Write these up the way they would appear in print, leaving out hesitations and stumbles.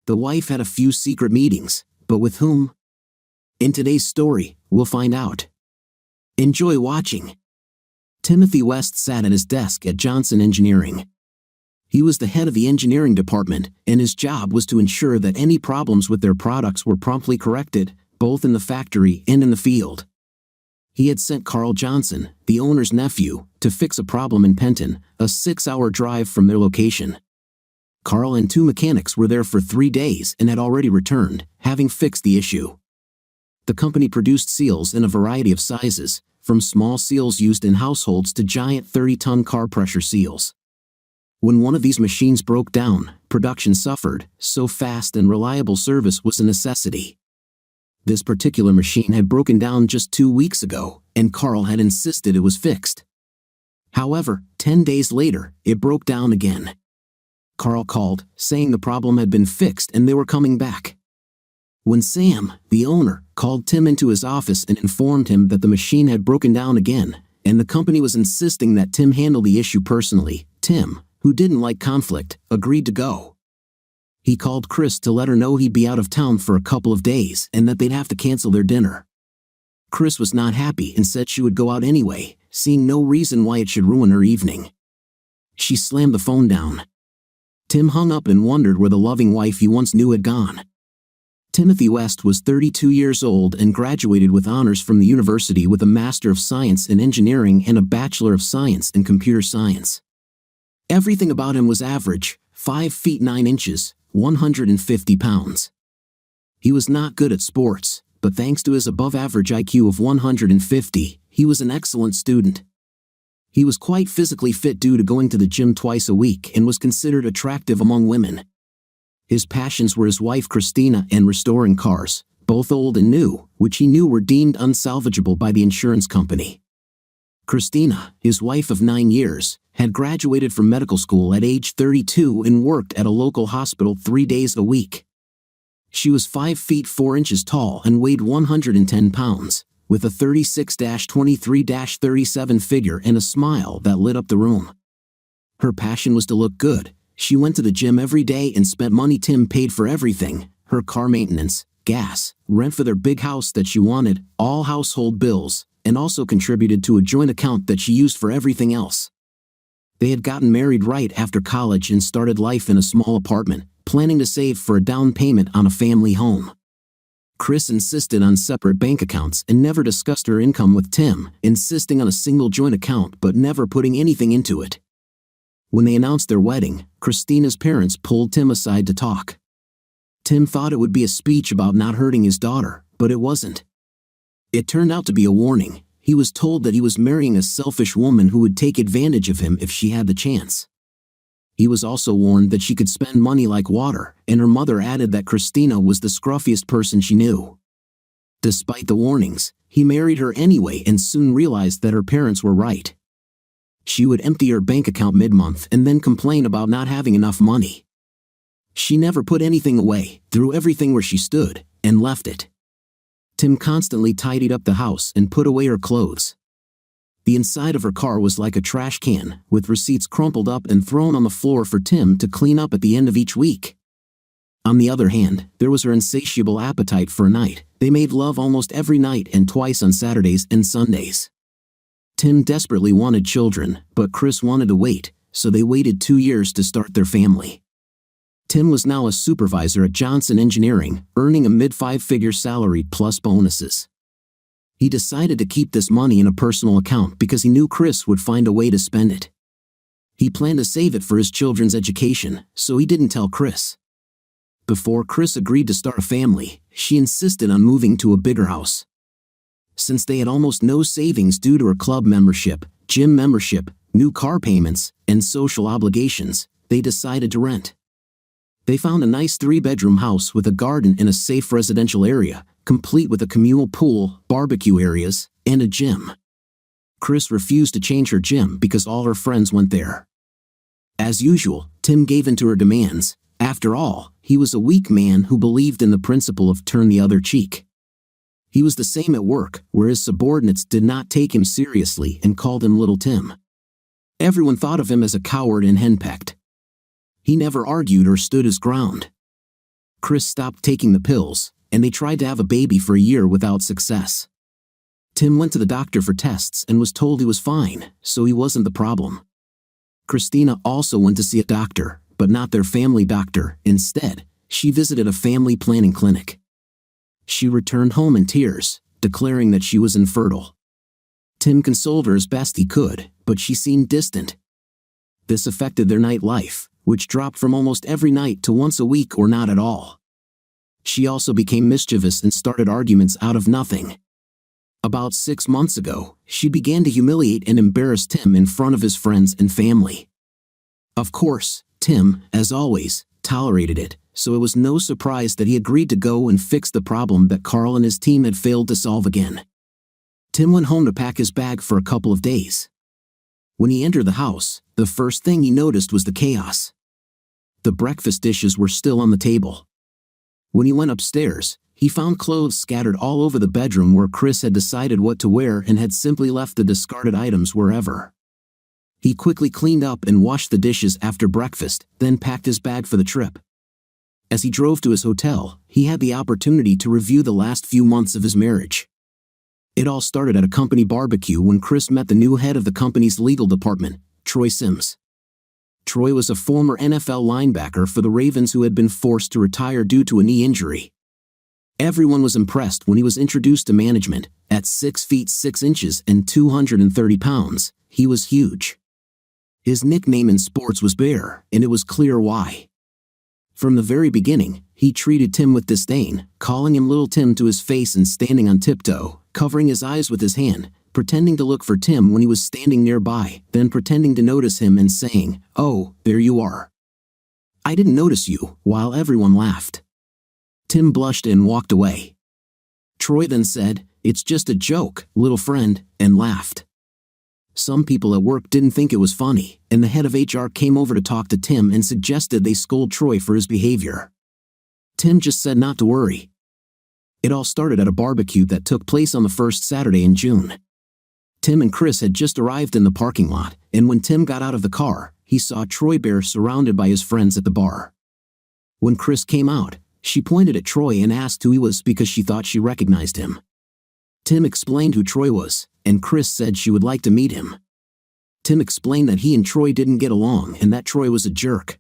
The wife had a few secret meetings, but with whom? In today's story, we'll find out. Enjoy watching. Timothy West sat at his desk at Johnson Engineering. He was the head of the engineering department, and his job was to ensure that any problems with their products were promptly corrected, both in the factory and in the field. He had sent Carl Johnson, the owner's nephew, to fix a problem in Penton, a 6-hour drive from their location. Carl and 2 mechanics were there for 3 days and had already returned, having fixed the issue. The company produced seals in a variety of sizes, from small seals used in households to giant 30-ton car pressure seals. When one of these machines broke down, production suffered, so fast and reliable service was a necessity. This particular machine had broken down just 2 weeks ago, and Carl had insisted it was fixed. However, 10 days later, it broke down again. Carl called, saying the problem had been fixed and they were coming back. When Sam, the owner, called Tim into his office and informed him that the machine had broken down again, and the company was insisting that Tim handle the issue personally, Tim, who didn't like conflict, agreed to go. He called Chris to let her know he'd be out of town for a couple of days and that they'd have to cancel their dinner. Chris was not happy and said she would go out anyway, seeing no reason why it should ruin her evening. She slammed the phone down. Tim hung up and wondered where the loving wife he once knew had gone. Timothy West was 32 years old and graduated with honors from the university with a Master of Science in Engineering and a Bachelor of Science in Computer Science. Everything about him was average, 5 feet 9 inches, 150 pounds. He was not good at sports, but thanks to his above-average IQ of 150, he was an excellent student. He was quite physically fit due to going to the gym twice a week and was considered attractive among women. His passions were his wife Christina and restoring cars, both old and new, which he knew were deemed unsalvageable by the insurance company. Christina, his wife of 9 years, had graduated from medical school at age 32 and worked at a local hospital 3 days a week. She was 5 feet 4 inches tall and weighed 110 pounds, with a 36-23-37 figure and a smile that lit up the room. Her passion was to look good. She went to the gym every day and spent money. Tim paid for everything: her car maintenance, gas, rent for their big house that she wanted, all household bills, and also contributed to a joint account that she used for everything else. They had gotten married right after college and started life in a small apartment, planning to save for a down payment on a family home. Chris insisted on separate bank accounts and never discussed her income with Tim, insisting on a single joint account but never putting anything into it. When they announced their wedding, Christina's parents pulled Tim aside to talk. Tim thought it would be a speech about not hurting his daughter, but it wasn't. It turned out to be a warning. He was told that he was marrying a selfish woman who would take advantage of him if she had the chance. He was also warned that she could spend money like water, and her mother added that Christina was the scruffiest person she knew. Despite the warnings, he married her anyway and soon realized that her parents were right. She would empty her bank account mid-month and then complain about not having enough money. She never put anything away, threw everything where she stood, and left it. Tim constantly tidied up the house and put away her clothes. The inside of her car was like a trash can, with receipts crumpled up and thrown on the floor for Tim to clean up at the end of each week. On the other hand, there was her insatiable appetite for a night. They made love almost every night and twice on Saturdays and Sundays. Tim desperately wanted children, but Chris wanted to wait, so they waited 2 years to start their family. Tim was now a supervisor at Johnson Engineering, earning a mid-5-figure salary plus bonuses. He decided to keep this money in a personal account because he knew Chris would find a way to spend it. He planned to save it for his children's education, so he didn't tell Chris. Before Chris agreed to start a family, she insisted on moving to a bigger house. Since they had almost no savings due to her club membership, gym membership, new car payments, and social obligations, they decided to rent. They found a nice 3-bedroom house with a garden in a safe residential area, complete with a communal pool, barbecue areas, and a gym. Chris refused to change her gym because all her friends went there. As usual, Tim gave in to her demands. After all, he was a weak man who believed in the principle of turn the other cheek. He was the same at work, where his subordinates did not take him seriously and called him Little Tim. Everyone thought of him as a coward and henpecked. He never argued or stood his ground. Chris stopped taking the pills, and they tried to have a baby for a year without success. Tim went to the doctor for tests and was told he was fine, so he wasn't the problem. Christina also went to see a doctor, but not their family doctor. Instead, she visited a family planning clinic. She returned home in tears, declaring that she was infertile. Tim consoled her as best he could, but she seemed distant. This affected their nightlife, which dropped from almost every night to once a week or not at all. She also became mischievous and started arguments out of nothing. About 6 months ago, she began to humiliate and embarrass Tim in front of his friends and family. Of course, Tim, as always, tolerated it, so it was no surprise that he agreed to go and fix the problem that Carl and his team had failed to solve again. Tim went home to pack his bag for a couple of days. When he entered the house, the first thing he noticed was the chaos. The breakfast dishes were still on the table. When he went upstairs, he found clothes scattered all over the bedroom where Chris had decided what to wear and had simply left the discarded items wherever. He quickly cleaned up and washed the dishes after breakfast, then packed his bag for the trip. As he drove to his hotel, he had the opportunity to review the last few months of his marriage. It all started at a company barbecue when Chris met the new head of the company's legal department, Troy Sims. Troy was a former NFL linebacker for the Ravens who had been forced to retire due to a knee injury. Everyone was impressed when he was introduced to management. At 6 feet 6 inches and 230 pounds, he was huge. His nickname in sports was Bear, and it was clear why. From the very beginning, he treated Tim with disdain, calling him Little Tim to his face and standing on tiptoe, covering his eyes with his hand, pretending to look for Tim when he was standing nearby, then pretending to notice him and saying, "Oh, there you are. I didn't notice you," while everyone laughed. Tim blushed and walked away. Troy then said, "It's just a joke, little friend," and laughed. Some people at work didn't think it was funny, and the head of HR came over to talk to Tim and suggested they scold Troy for his behavior. Tim just said not to worry. It all started at a barbecue that took place on the first Saturday in June. Tim and Chris had just arrived in the parking lot, and when Tim got out of the car, he saw Troy Bear surrounded by his friends at the bar. When Chris came out, she pointed at Troy and asked who he was because she thought she recognized him. Tim explained who Troy was, and Chris said she would like to meet him. Tim explained that he and Troy didn't get along and that Troy was a jerk.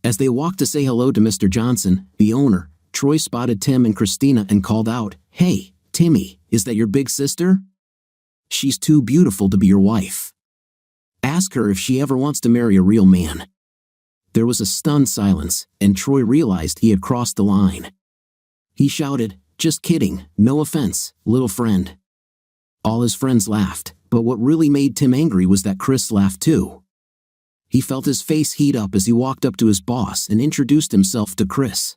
As they walked to say hello to Mr. Johnson, the owner, Troy spotted Tim and Christina and called out, "Hey, Timmy, is that your big sister? She's too beautiful to be your wife. Ask her if she ever wants to marry a real man." There was a stunned silence, and Troy realized he had crossed the line. He shouted, "Just kidding, no offense, little friend." All his friends laughed, but what really made Tim angry was that Chris laughed too. He felt his face heat up as he walked up to his boss and introduced himself to Chris.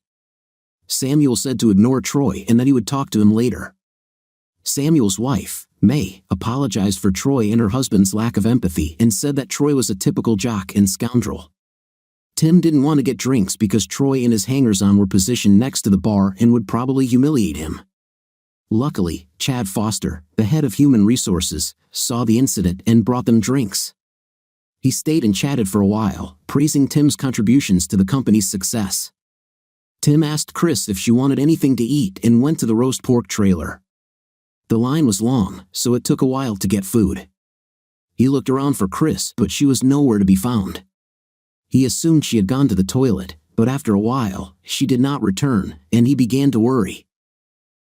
Samuel said to ignore Troy and that he would talk to him later. Samuel's wife, May, apologized for Troy and her husband's lack of empathy and said that Troy was a typical jock and scoundrel. Tim didn't want to get drinks because Troy and his hangers-on were positioned next to the bar and would probably humiliate him. Luckily, Chad Foster, the head of human resources, saw the incident and brought them drinks. He stayed and chatted for a while, praising Tim's contributions to the company's success. Tim asked Chris if she wanted anything to eat and went to the roast pork trailer. The line was long, so it took a while to get food. He looked around for Chris, but she was nowhere to be found. He assumed she had gone to the toilet, but after a while, she did not return, and he began to worry.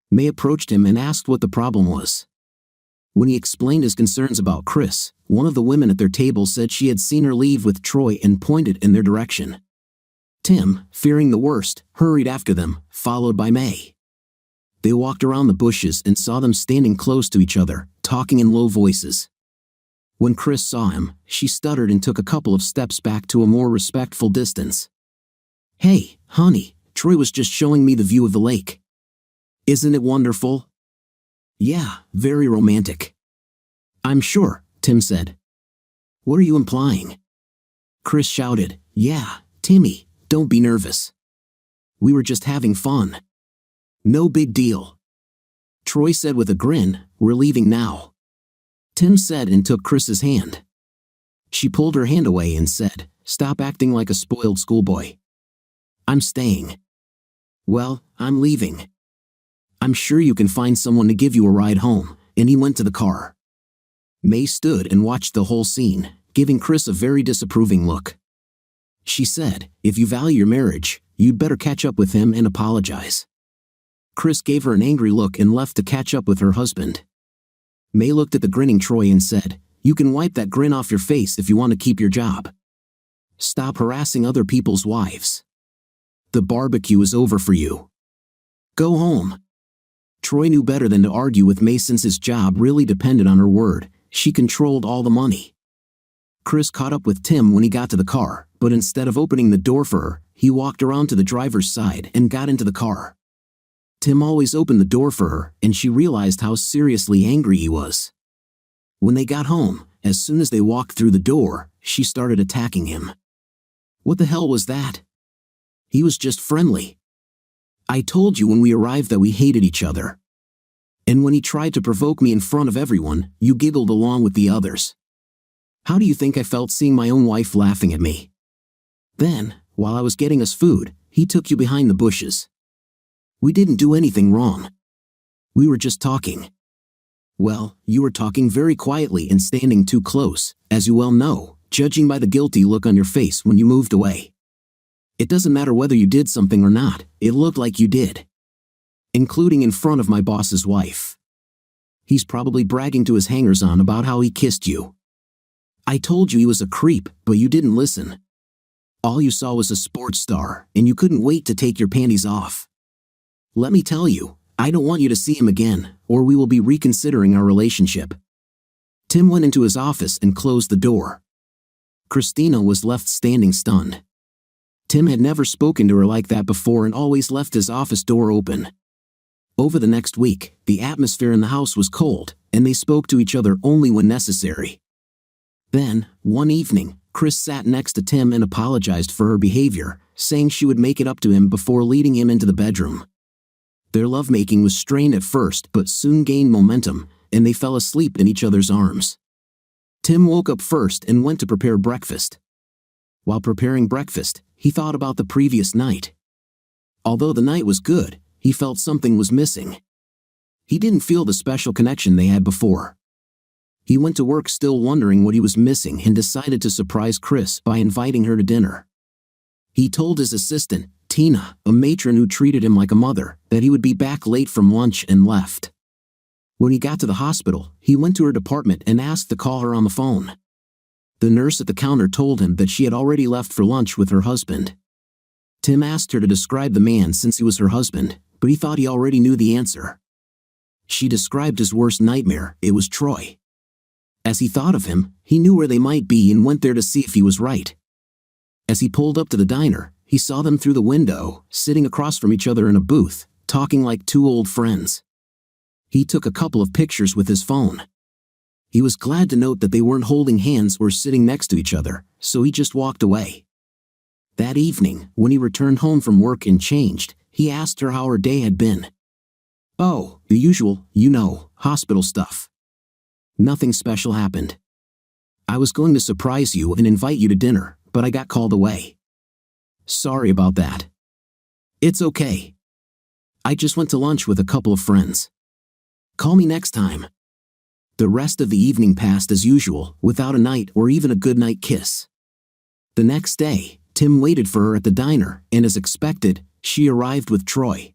May approached him and asked what the problem was. When he explained his concerns about Chris, one of the women at their table said she had seen her leave with Troy and pointed in their direction. Tim, fearing the worst, hurried after them, followed by May. They walked around the bushes and saw them standing close to each other, talking in low voices. When Chris saw him, she stuttered and took a couple of steps back to a more respectful distance. "Hey, honey, Troy was just showing me the view of the lake. Isn't it wonderful?" "Yeah, very romantic." "I'm sure," Tim said. "What are you implying?" Chris shouted, "Yeah, Timmy, don't be nervous. We were just having fun. No big deal." Troy said with a grin, "We're leaving now." Tim said and took Chris's hand. She pulled her hand away and said, "Stop acting like a spoiled schoolboy. I'm staying." Well, I'm leaving. I'm sure you can find someone to give you a ride home, and he went to the car. May stood and watched the whole scene, giving Chris a very disapproving look. She said, if you value your marriage, you'd better catch up with him and apologize. Chris gave her an angry look and left to catch up with her husband. May looked at the grinning Troy and said, you can wipe that grin off your face if you want to keep your job. Stop harassing other people's wives. The barbecue is over for you. Go home. Troy knew better than to argue with May since his job really depended on her word. She controlled all the money. Chris caught up with Tim when he got to the car, but instead of opening the door for her, he walked around to the driver's side and got into the car. Tim always opened the door for her, and she realized how seriously angry he was. When they got home, as soon as they walked through the door, she started attacking him. What the hell was that? He was just friendly. I told you when we arrived that we hated each other. And when he tried to provoke me in front of everyone, you giggled along with the others. How do you think I felt seeing my own wife laughing at me? Then, while I was getting us food, he took you behind the bushes. We didn't do anything wrong. We were just talking. Well, you were talking very quietly and standing too close, as you well know, judging by the guilty look on your face when you moved away. It doesn't matter whether you did something or not, it looked like you did. Including in front of my boss's wife. He's probably bragging to his hangers-on about how he kissed you. I told you he was a creep, but you didn't listen. All you saw was a sports star, and you couldn't wait to take your panties off. Let me tell you, I don't want you to see him again, or we will be reconsidering our relationship. Tim went into his office and closed the door. Christina was left standing stunned. Tim had never spoken to her like that before and always left his office door open. Over the next week, the atmosphere in the house was cold, and they spoke to each other only when necessary. Then, one evening, Chris sat next to Tim and apologized for her behavior, saying she would make it up to him before leading him into the bedroom. Their lovemaking was strained at first but soon gained momentum, and they fell asleep in each other's arms. Tim woke up first and went to prepare breakfast. While preparing breakfast, he thought about the previous night. Although the night was good, he felt something was missing. He didn't feel the special connection they had before. He went to work still wondering what he was missing and decided to surprise Chris by inviting her to dinner. He told his assistant, Tina, a matron who treated him like a mother, that he would be back late from lunch and left. When he got to the hospital, he went to her department and asked to call her on the phone. The nurse at the counter told him that she had already left for lunch with her husband. Tim asked her to describe the man since he was her husband, but he thought he already knew the answer. She described his worst nightmare. It was Troy. As he thought of him, he knew where they might be and went there to see if he was right. As he pulled up to the diner, he saw them through the window, sitting across from each other in a booth, talking like two old friends. He took a couple of pictures with his phone. He was glad to note that they weren't holding hands or sitting next to each other, so he just walked away. That evening, when he returned home from work and changed, he asked her how her day had been. Oh, the usual, hospital stuff. Nothing special happened. I was going to surprise you and invite you to dinner, but I got called away. Sorry about that. It's okay. I just went to lunch with a couple of friends. Call me next time. The rest of the evening passed as usual, without a night or even a goodnight kiss. The next day, Tim waited for her at the diner, and as expected, she arrived with Troy.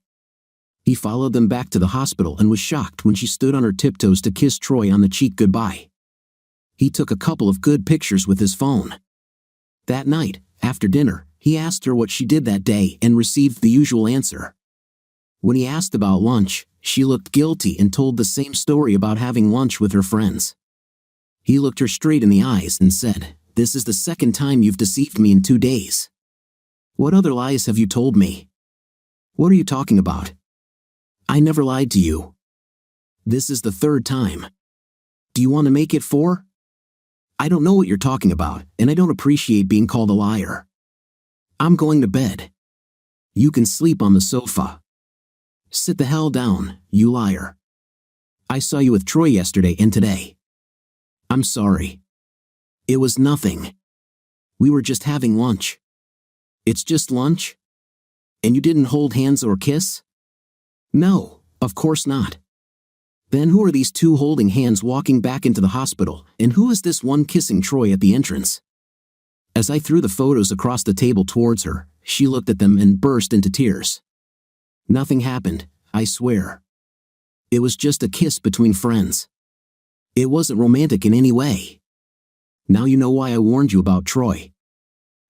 He followed them back to the hospital and was shocked when she stood on her tiptoes to kiss Troy on the cheek goodbye. He took a couple of good pictures with his phone. That night, after dinner, he asked her what she did that day and received the usual answer. When he asked about lunch, she looked guilty and told the same story about having lunch with her friends. He looked her straight in the eyes and said, "This is the second time you've deceived me in 2 days. What other lies have you told me? What are you talking about? I never lied to you. This is the 3rd time. Do you want to make it 4? I don't know what you're talking about, and I don't appreciate being called a liar. I'm going to bed. You can sleep on the sofa. Sit the hell down, you liar. I saw you with Troy yesterday and today. I'm sorry. It was nothing. We were just having lunch. It's just lunch? And you didn't hold hands or kiss? No, of course not. Then who are these two holding hands walking back into the hospital, and who is this one kissing Troy at the entrance? As I threw the photos across the table towards her, she looked at them and burst into tears. Nothing happened, I swear. It was just a kiss between friends. It wasn't romantic in any way. Now you know why I warned you about Troy.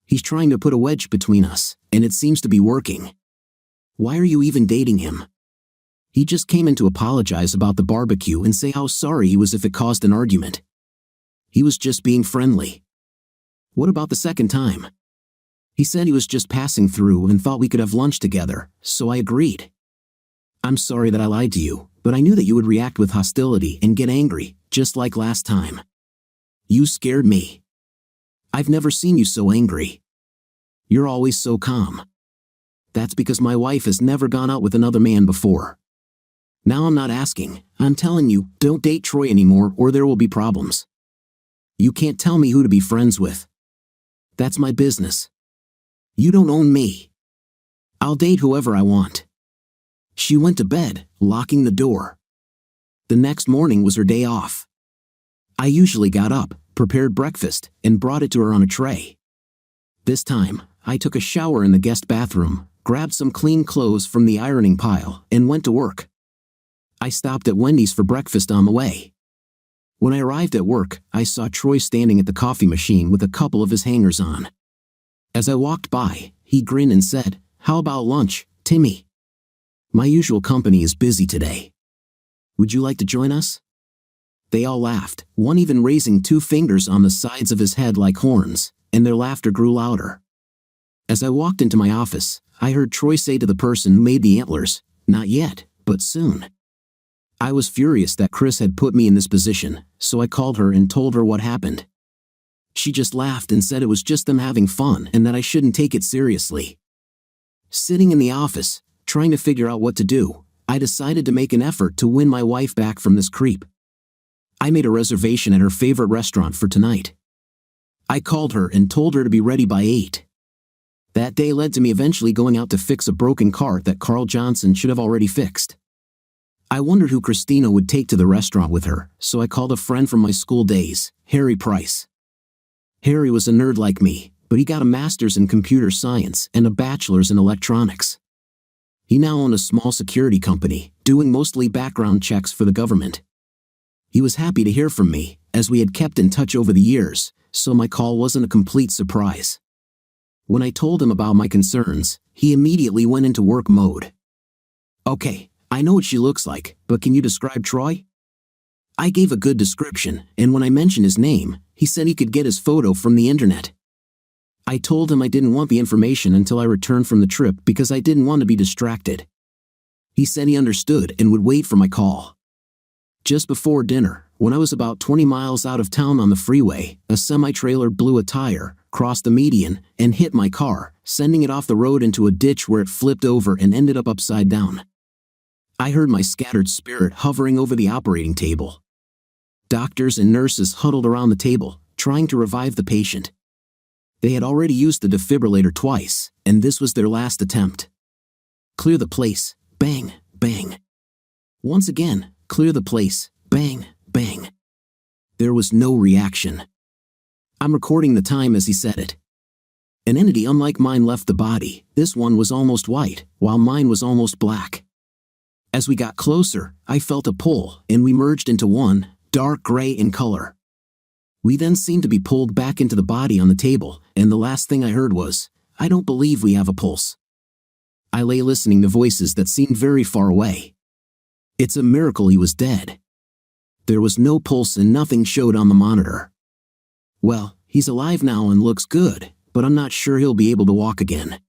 He's trying to put a wedge between us, and it seems to be working. Why are you even dating him? He just came in to apologize about the barbecue and say how sorry he was if it caused an argument. He was just being friendly. What about the second time? He said he was just passing through and thought we could have lunch together, so I agreed. I'm sorry that I lied to you, but I knew that you would react with hostility and get angry, just like last time. You scared me. I've never seen you so angry. You're always so calm. That's because my wife has never gone out with another man before. Now I'm not asking, I'm telling you, don't date Troy anymore or there will be problems. You can't tell me who to be friends with. That's my business. You don't own me. I'll date whoever I want. She went to bed, locking the door. The next morning was her day off. I usually got up, prepared breakfast, and brought it to her on a tray. This time, I took a shower in the guest bathroom, grabbed some clean clothes from the ironing pile, and went to work. I stopped at Wendy's for breakfast on the way. When I arrived at work, I saw Troy standing at the coffee machine with a couple of his hangers on. As I walked by, he grinned and said, "How about lunch, Timmy? My usual company is busy today. Would you like to join us?" They all laughed, one even raising 2 fingers on the sides of his head like horns, and their laughter grew louder. As I walked into my office, I heard Troy say to the person who made the antlers, "Not yet, but soon." I was furious that Chris had put me in this position, so I called her and told her what happened. She just laughed and said it was just them having fun and that I shouldn't take it seriously. Sitting in the office, trying to figure out what to do, I decided to make an effort to win my wife back from this creep. I made a reservation at her favorite restaurant for tonight. I called her and told her to be ready by 8. That day led to me eventually going out to fix a broken car that Carl Johnson should have already fixed. I wondered who Christina would take to the restaurant with her, so I called a friend from my school days, Harry Price. Harry was a nerd like me, but he got a master's in computer science and a bachelor's in electronics. He now owned a small security company, doing mostly background checks for the government. He was happy to hear from me, as we had kept in touch over the years, so my call wasn't a complete surprise. When I told him about my concerns, he immediately went into work mode. "Okay, I know what she looks like, but can you describe Troy?" I gave a good description, and when I mentioned his name, he said he could get his photo from the internet. I told him I didn't want the information until I returned from the trip because I didn't want to be distracted. He said he understood and would wait for my call. Just before dinner, when I was about 20 miles out of town on the freeway, a semi-trailer blew a tire, crossed the median, and hit my car, sending it off the road into a ditch where it flipped over and ended up upside down. I heard my scattered spirit hovering over the operating table. Doctors and nurses huddled around the table, trying to revive the patient. They had already used the defibrillator twice, and this was their last attempt. Clear the place, bang, bang. Once again, clear the place, bang, bang. There was no reaction. I'm recording the time as he said it. An entity unlike mine left the body. This one was almost white, while mine was almost black. As we got closer, I felt a pull, and we merged into one, dark gray in color. We then seemed to be pulled back into the body on the table, and the last thing I heard was, "I don't believe we have a pulse." I lay listening to voices that seemed very far away. It's a miracle he was dead. There was no pulse and nothing showed on the monitor. Well, he's alive now and looks good, but I'm not sure he'll be able to walk again.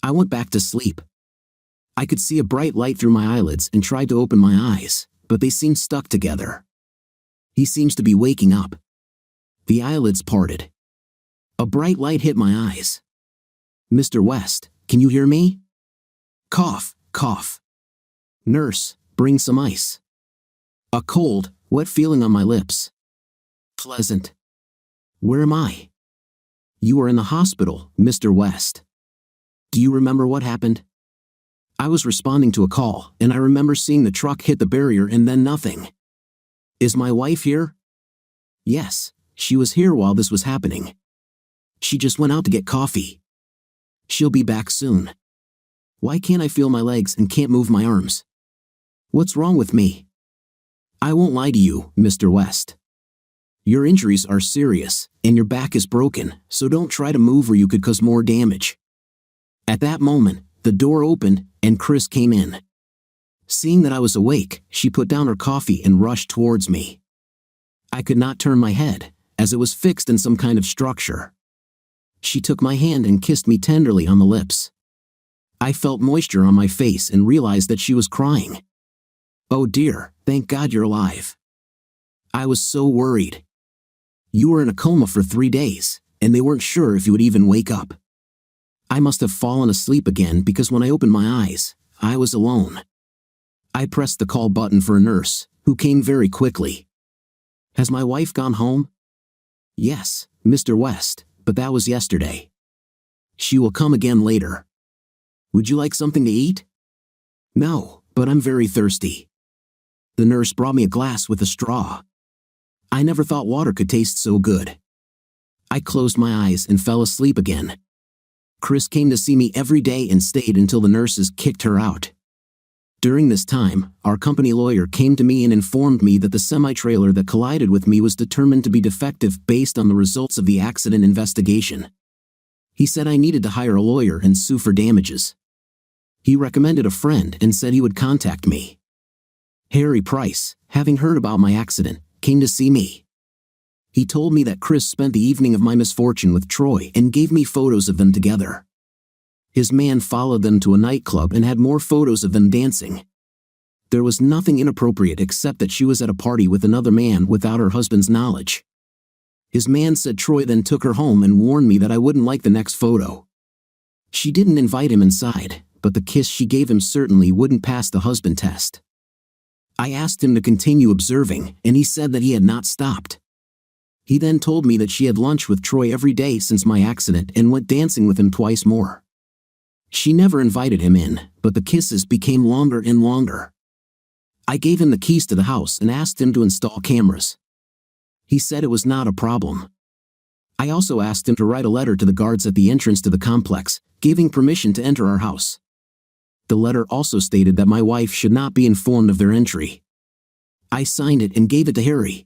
I went back to sleep. I could see a bright light through my eyelids and tried to open my eyes, but they seemed stuck together. He seems to be waking up. The eyelids parted. A bright light hit my eyes. "Mr. West, can you hear me?" Cough, cough. "Nurse, bring some ice." A cold, wet feeling on my lips. Pleasant. "Where am I?" "You are in the hospital, Mr. West." Do you remember what happened? I was responding to a call, and I remember seeing the truck hit the barrier and then nothing. Is my wife here? Yes, she was here while this was happening. She just went out to get coffee. She'll be back soon. Why can't I feel my legs and can't move my arms? What's wrong with me? I won't lie to you, Mr. West. Your injuries are serious, and your back is broken, so don't try to move or you could cause more damage. At that moment, the door opened, and Chris came in. Seeing that I was awake, she put down her coffee and rushed towards me. I could not turn my head, as it was fixed in some kind of structure. She took my hand and kissed me tenderly on the lips. I felt moisture on my face and realized that she was crying. Oh dear, thank God you're alive. I was so worried. You were in a coma for 3 days, and they weren't sure if you would even wake up. I must have fallen asleep again because when I opened my eyes, I was alone. I pressed the call button for a nurse, who came very quickly. Has my wife gone home? Yes, Mr. West, but that was yesterday. She will come again later. Would you like something to eat? No, but I'm very thirsty. The nurse brought me a glass with a straw. I never thought water could taste so good. I closed my eyes and fell asleep again. Chris came to see me every day and stayed until the nurses kicked her out. During this time, our company lawyer came to me and informed me that the semi-trailer that collided with me was determined to be defective based on the results of the accident investigation. He said I needed to hire a lawyer and sue for damages. He recommended a friend and said he would contact me. Harry Price, having heard about my accident, came to see me. He told me that Chris spent the evening of my misfortune with Troy and gave me photos of them together. His man followed them to a nightclub and had more photos of them dancing. There was nothing inappropriate except that she was at a party with another man without her husband's knowledge. His man said Troy then took her home and warned me that I wouldn't like the next photo. She didn't invite him inside, but the kiss she gave him certainly wouldn't pass the husband test. I asked him to continue observing, and he said that he had not stopped. He then told me that she had lunch with Troy every day since my accident and went dancing with him twice more. She never invited him in, but the kisses became longer and longer. I gave him the keys to the house and asked him to install cameras. He said it was not a problem. I also asked him to write a letter to the guards at the entrance to the complex, giving permission to enter our house. The letter also stated that my wife should not be informed of their entry. I signed it and gave it to Harry.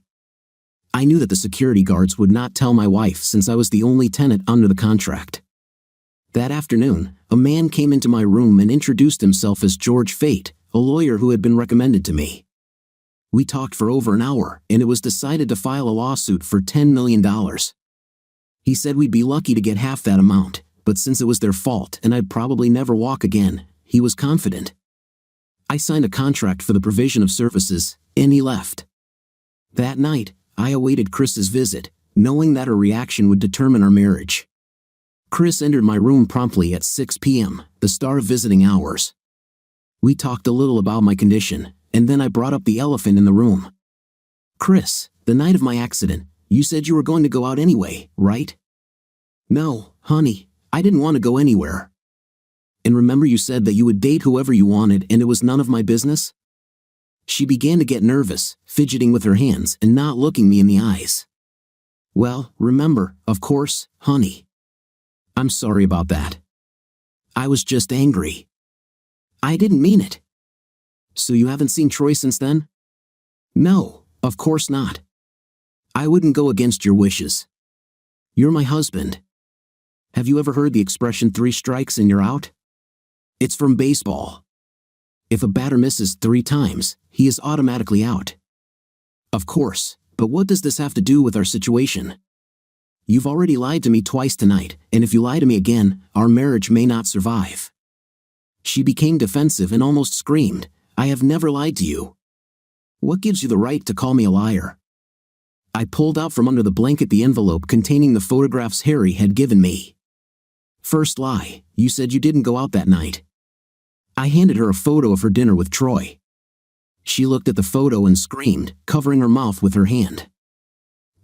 I knew that the security guards would not tell my wife since I was the only tenant under the contract. That afternoon, a man came into my room and introduced himself as George Fate, a lawyer who had been recommended to me. We talked for over an hour, and it was decided to file a lawsuit for $10 million. He said we'd be lucky to get half that amount, but since it was their fault and I'd probably never walk again, he was confident. I signed a contract for the provision of services, and he left. That night, I awaited Chris's visit, knowing that her reaction would determine our marriage. Chris entered my room promptly at 6 p.m., the start of visiting hours. We talked a little about my condition, and then I brought up the elephant in the room. Chris, the night of my accident, you said you were going to go out anyway, right? No, honey, I didn't want to go anywhere. And remember you said that you would date whoever you wanted and it was none of my business? She began to get nervous, fidgeting with her hands and not looking me in the eyes. Well, remember, of course, honey. I'm sorry about that. I was just angry. I didn't mean it. So you haven't seen Troy since then? No, of course not. I wouldn't go against your wishes. You're my husband. Have you ever heard the expression 3 strikes and you're out? It's from baseball. If a batter misses 3 times, he is automatically out. Of course, but what does this have to do with our situation? You've already lied to me twice tonight, and if you lie to me again, our marriage may not survive. She became defensive and almost screamed, I have never lied to you. What gives you the right to call me a liar? I pulled out from under the blanket the envelope containing the photographs Harry had given me. First lie, you said you didn't go out that night. I handed her a photo of her dinner with Troy. She looked at the photo and screamed, covering her mouth with her hand.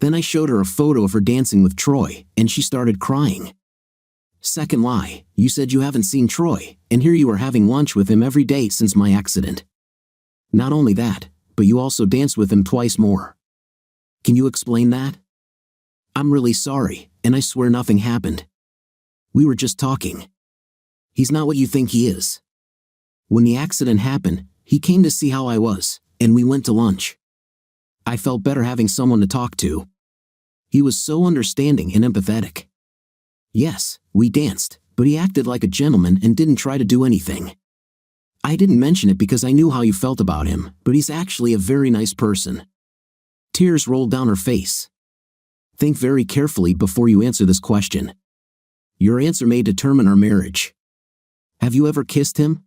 Then I showed her a photo of her dancing with Troy, and she started crying. Second lie, you said you haven't seen Troy, and here you are having lunch with him every day since my accident. Not only that, but you also danced with him twice more. Can you explain that? I'm really sorry, and I swear nothing happened. We were just talking. He's not what you think he is. When the accident happened, he came to see how I was, and we went to lunch. I felt better having someone to talk to. He was so understanding and empathetic. Yes, we danced, but he acted like a gentleman and didn't try to do anything. I didn't mention it because I knew how you felt about him, but he's actually a very nice person. Tears rolled down her face. Think very carefully before you answer this question. Your answer may determine our marriage. Have you ever kissed him?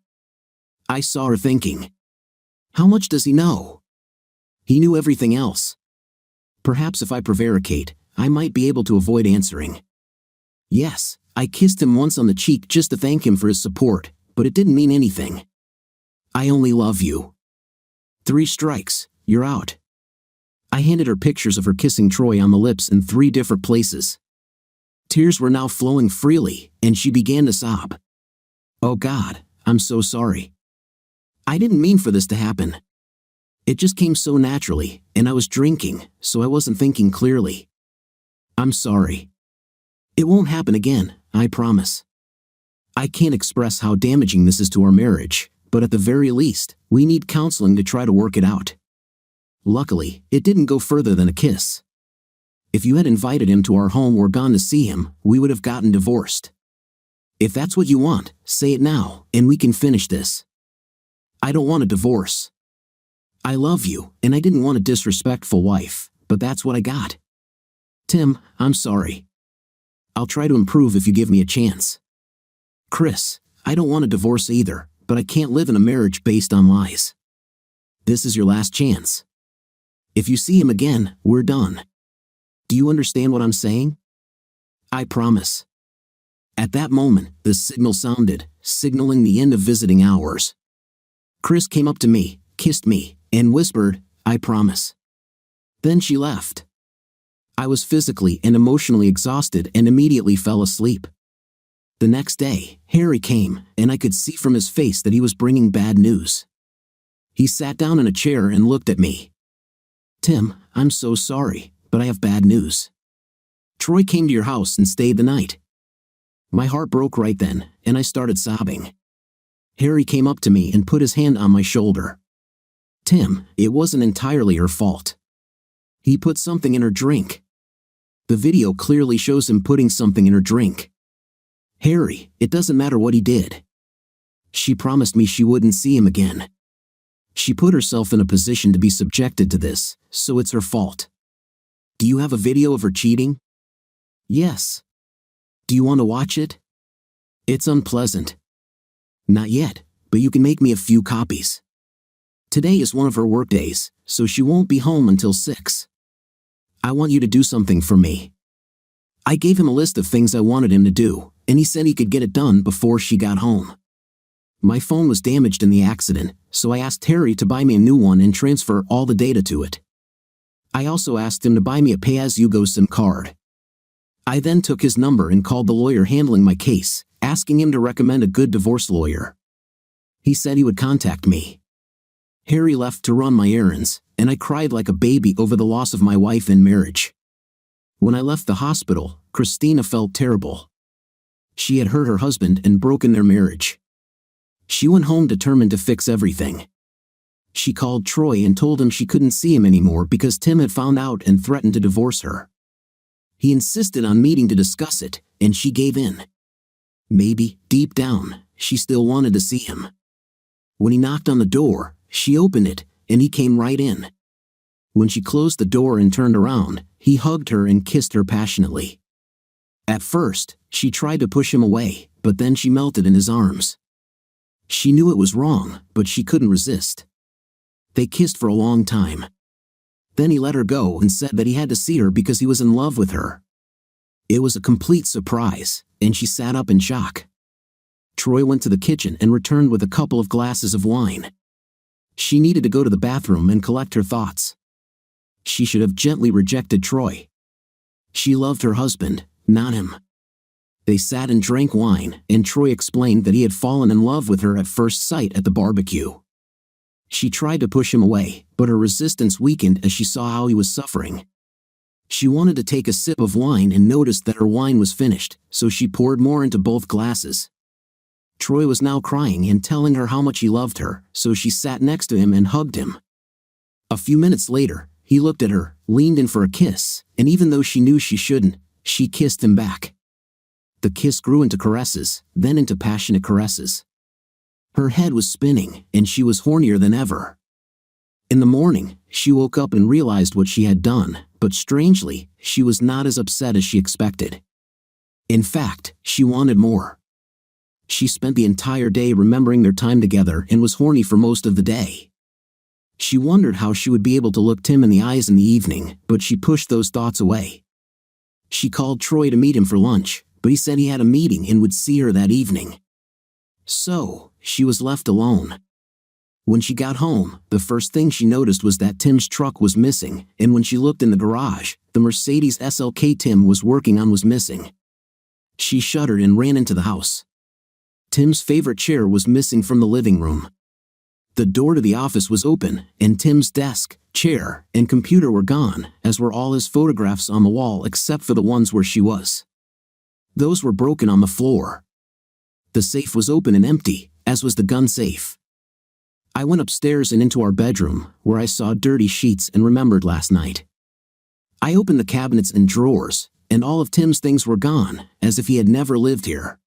I saw her thinking. How much does he know? He knew everything else. Perhaps if I prevaricate, I might be able to avoid answering. Yes, I kissed him once on the cheek just to thank him for his support, but it didn't mean anything. I only love you. 3 strikes, you're out. I handed her pictures of her kissing Troy on the lips in 3 different places. Tears were now flowing freely, and she began to sob. Oh God, I'm so sorry. I didn't mean for this to happen. It just came so naturally, and I was drinking, so I wasn't thinking clearly. I'm sorry. It won't happen again, I promise. I can't express how damaging this is to our marriage, but at the very least, we need counseling to try to work it out. Luckily, it didn't go further than a kiss. If you had invited him to our home or gone to see him, we would have gotten divorced. If that's what you want, say it now, and we can finish this. I don't want a divorce. I love you, and I didn't want a disrespectful wife, but that's what I got. Tim, I'm sorry. I'll try to improve if you give me a chance. Chris, I don't want a divorce either, but I can't live in a marriage based on lies. This is your last chance. If you see him again, we're done. Do you understand what I'm saying? I promise. At that moment, the signal sounded, signaling the end of visiting hours. Chris came up to me, kissed me, and whispered, I promise. Then she left. I was physically and emotionally exhausted and immediately fell asleep. The next day, Harry came, and I could see from his face that he was bringing bad news. He sat down in a chair and looked at me. Tim, I'm so sorry, but I have bad news. Troy came to your house and stayed the night. My heart broke right then, and I started sobbing. Harry came up to me and put his hand on my shoulder. Tim, it wasn't entirely her fault. He put something in her drink. The video clearly shows him putting something in her drink. Harry, it doesn't matter what he did. She promised me she wouldn't see him again. She put herself in a position to be subjected to this, so it's her fault. Do you have a video of her cheating? Yes. Do you want to watch it? It's unpleasant. Not yet, but you can make me a few copies. Today is one of her work days, so she won't be home until 6. I want you to do something for me. I gave him a list of things I wanted him to do, and he said he could get it done before she got home. My phone was damaged in the accident, so I asked Harry to buy me a new one and transfer all the data to it. I also asked him to buy me a pay-as-you-go SIM card. I then took his number and called the lawyer handling my case, asking him to recommend a good divorce lawyer. He said he would contact me. Harry left to run my errands, and I cried like a baby over the loss of my wife and marriage. When I left the hospital, Christina felt terrible. She had hurt her husband and broken their marriage. She went home determined to fix everything. She called Troy and told him she couldn't see him anymore because Tim had found out and threatened to divorce her. He insisted on meeting to discuss it, and she gave in. Maybe, deep down, she still wanted to see him. When he knocked on the door, she opened it, and he came right in. When she closed the door and turned around, he hugged her and kissed her passionately. At first, she tried to push him away, but then she melted in his arms. She knew it was wrong, but she couldn't resist. They kissed for a long time. Then he let her go and said that he had to see her because he was in love with her. It was a complete surprise, and she sat up in shock. Troy went to the kitchen and returned with a couple of glasses of wine. She needed to go to the bathroom and collect her thoughts. She should have gently rejected Troy. She loved her husband, not him. They sat and drank wine, and Troy explained that he had fallen in love with her at first sight at the barbecue. She tried to push him away, but her resistance weakened as she saw how he was suffering. She wanted to take a sip of wine and noticed that her wine was finished, so she poured more into both glasses. Troy was now crying and telling her how much he loved her, so she sat next to him and hugged him. A few minutes later, he looked at her, leaned in for a kiss, and even though she knew she shouldn't, she kissed him back. The kiss grew into caresses, then into passionate caresses. Her head was spinning, and she was hornier than ever. In the morning, she woke up and realized what she had done, but strangely, she was not as upset as she expected. In fact, she wanted more. She spent the entire day remembering their time together and was horny for most of the day. She wondered how she would be able to look Tim in the eyes in the evening, but she pushed those thoughts away. She called Troy to meet him for lunch, but he said he had a meeting and would see her that evening. So, she was left alone. When she got home, the first thing she noticed was that Tim's truck was missing, and when she looked in the garage, the Mercedes SLK Tim was working on was missing. She shuddered and ran into the house. Tim's favorite chair was missing from the living room. The door to the office was open, and Tim's desk, chair, and computer were gone, as were all his photographs on the wall except for the ones where she was. Those were broken on the floor. The safe was open and empty, as was the gun safe. I went upstairs and into our bedroom, where I saw dirty sheets and remembered last night. I opened the cabinets and drawers, and all of Tim's things were gone, as if he had never lived here.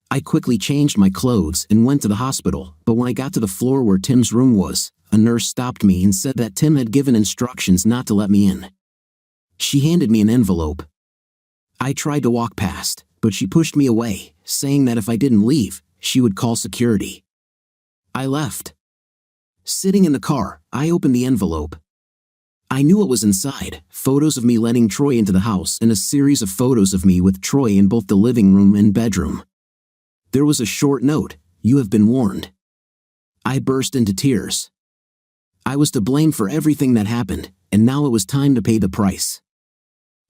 I quickly changed my clothes and went to the hospital, but when I got to the floor where Tim's room was, a nurse stopped me and said that Tim had given instructions not to let me in. She handed me an envelope. I tried to walk past, but she pushed me away, saying that if I didn't leave, she would call security. I left. Sitting in the car, I opened the envelope. I knew what was inside: photos of me letting Troy into the house and a series of photos of me with Troy in both the living room and bedroom. There was a short note: "You have been warned." I burst into tears. I was to blame for everything that happened, and now it was time to pay the price.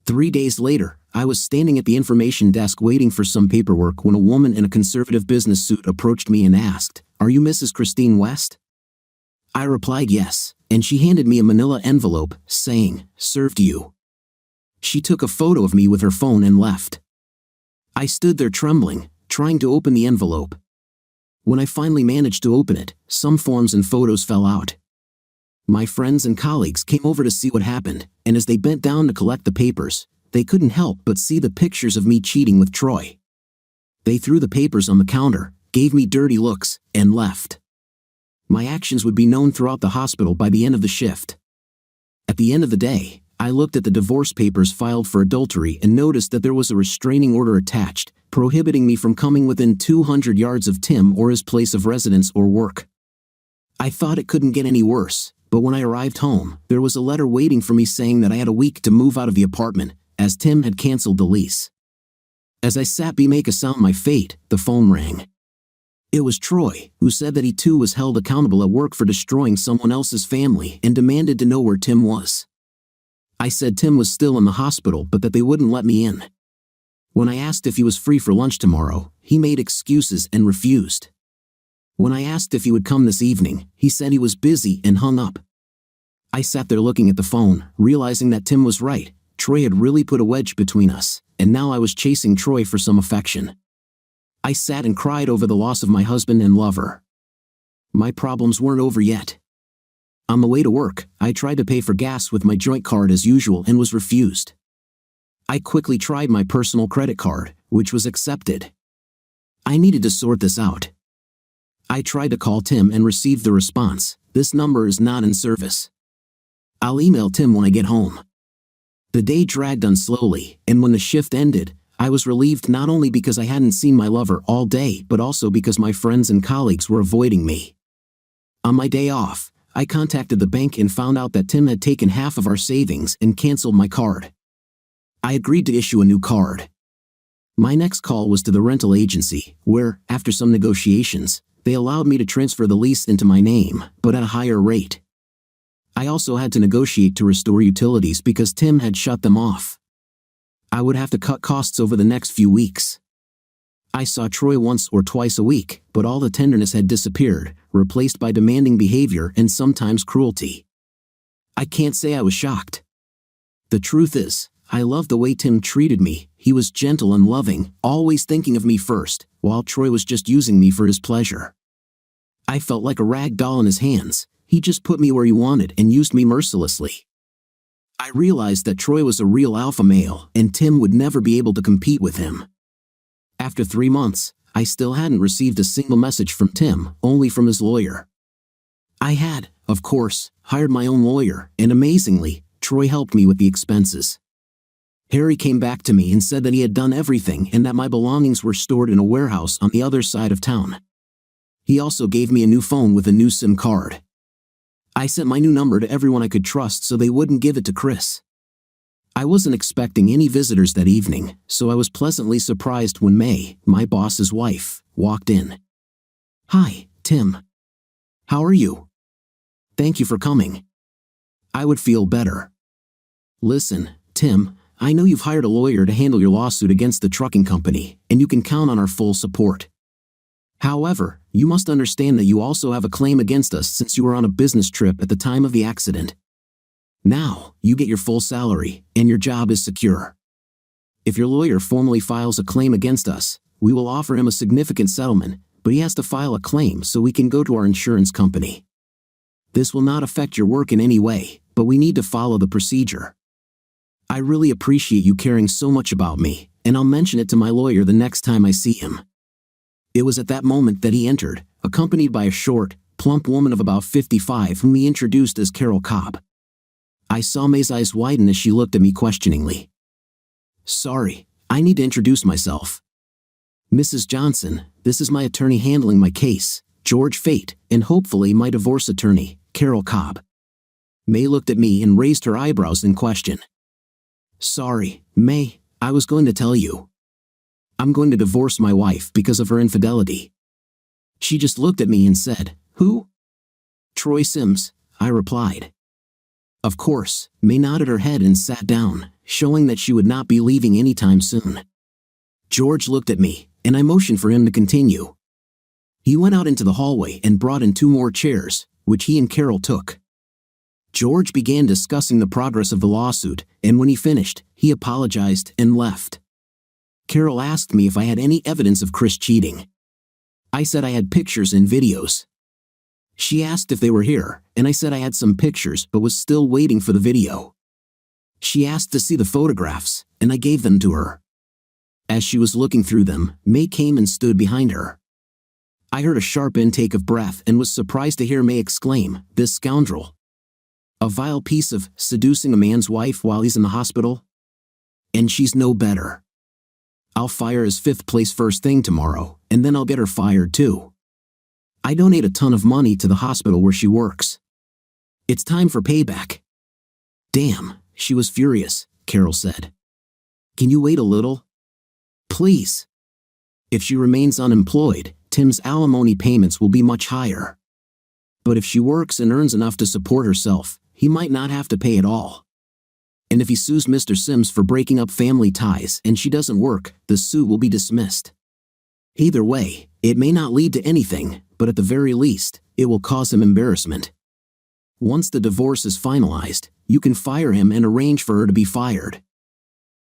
3 days later, I was standing at the information desk waiting for some paperwork when a woman in a conservative business suit approached me and asked, "Are you Mrs. Christine West?" I replied yes, and she handed me a manila envelope, saying, "Served you." She took a photo of me with her phone and left. I stood there trembling, trying to open the envelope. When I finally managed to open it, some forms and photos fell out. My friends and colleagues came over to see what happened, and as they bent down to collect the papers, they couldn't help but see the pictures of me cheating with Troy. They threw the papers on the counter, gave me dirty looks, and left. My actions would be known throughout the hospital by the end of the shift. At the end of the day, I looked at the divorce papers filed for adultery and noticed that there was a restraining order attached, prohibiting me from coming within 200 yards of Tim or his place of residence or work. I thought it couldn't get any worse, but when I arrived home, there was a letter waiting for me saying that I had a week to move out of the apartment, as Tim had canceled the lease. As I sat to make a sound my fate, the phone rang. It was Troy, who said that he too was held accountable at work for destroying someone else's family and demanded to know where Tim was. I said Tim was still in the hospital but that they wouldn't let me in. When I asked if he was free for lunch tomorrow, he made excuses and refused. When I asked if he would come this evening, he said he was busy and hung up. I sat there looking at the phone, realizing that Tim was right. Troy had really put a wedge between us, and now I was chasing Troy for some affection. I sat and cried over the loss of my husband and lover. My problems weren't over yet. On the way to work, I tried to pay for gas with my joint card as usual and was refused. I quickly tried my personal credit card, which was accepted. I needed to sort this out. I tried to call Tim and received the response, "This number is not in service." I'll email Tim when I get home. The day dragged on slowly, and when the shift ended, I was relieved not only because I hadn't seen my lover all day but also because my friends and colleagues were avoiding me. On my day off, I contacted the bank and found out that Tim had taken half of our savings and canceled my card. I agreed to issue a new card. My next call was to the rental agency, where, after some negotiations, they allowed me to transfer the lease into my name, but at a higher rate. I also had to negotiate to restore utilities because Tim had shut them off. I would have to cut costs over the next few weeks. I saw Troy once or twice a week, but all the tenderness had disappeared, replaced by demanding behavior and sometimes cruelty. I can't say I was shocked. The truth is, I loved the way Tim treated me. He was gentle and loving, always thinking of me first, while Troy was just using me for his pleasure. I felt like a rag doll in his hands. He just put me where he wanted and used me mercilessly. I realized that Troy was a real alpha male, and Tim would never be able to compete with him. After 3 months, I still hadn't received a single message from Tim, only from his lawyer. I had, of course, hired my own lawyer, and amazingly, Troy helped me with the expenses. Harry came back to me and said that he had done everything and that my belongings were stored in a warehouse on the other side of town. He also gave me a new phone with a new SIM card. I sent my new number to everyone I could trust so they wouldn't give it to Chris. I wasn't expecting any visitors that evening, so I was pleasantly surprised when May, my boss's wife, walked in. "Hi, Tim. How are you? Thank you for coming. I would feel better. Listen, Tim, I know you've hired a lawyer to handle your lawsuit against the trucking company, and you can count on our full support. However, you must understand that you also have a claim against us since you were on a business trip at the time of the accident. Now, you get your full salary, and your job is secure. If your lawyer formally files a claim against us, we will offer him a significant settlement, but he has to file a claim so we can go to our insurance company. This will not affect your work in any way, but we need to follow the procedure. I really appreciate you caring so much about me, and I'll mention it to my lawyer the next time I see him." It was at that moment that he entered, accompanied by a short, plump woman of about 55 whom he introduced as Carol Cobb. I saw May's eyes widen as she looked at me questioningly. "Sorry, I need to introduce myself. Mrs. Johnson, this is my attorney handling my case, George Fate, and hopefully my divorce attorney, Carol Cobb." May looked at me and raised her eyebrows in question. "Sorry, May, I was going to tell you. I'm going to divorce my wife because of her infidelity." She just looked at me and said, "Who?" "Troy Sims," I replied. Of course, May nodded her head and sat down, showing that she would not be leaving anytime soon. George looked at me, and I motioned for him to continue. He went out into the hallway and brought in 2 more chairs, which he and Carol took. George began discussing the progress of the lawsuit, and when he finished, he apologized and left. Carol asked me if I had any evidence of Chris cheating. I said I had pictures and videos. She asked if they were here, and I said I had some pictures but was still waiting for the video. She asked to see the photographs, and I gave them to her. As she was looking through them, May came and stood behind her. I heard a sharp intake of breath and was surprised to hear May exclaim, "This scoundrel! A vile piece of seducing a man's wife while he's in the hospital? And she's no better. I'll fire his 5th place first thing tomorrow, and then I'll get her fired too. I donate a ton of money to the hospital where she works. It's time for payback." "Damn," she was furious, Carol said. "Can you wait a little? Please. If she remains unemployed, Tim's alimony payments will be much higher. But if she works and earns enough to support herself, he might not have to pay at all. And if he sues Mr. Sims for breaking up family ties and she doesn't work, the suit will be dismissed. Either way, it may not lead to anything, but at the very least, it will cause him embarrassment. Once the divorce is finalized, you can fire him and arrange for her to be fired."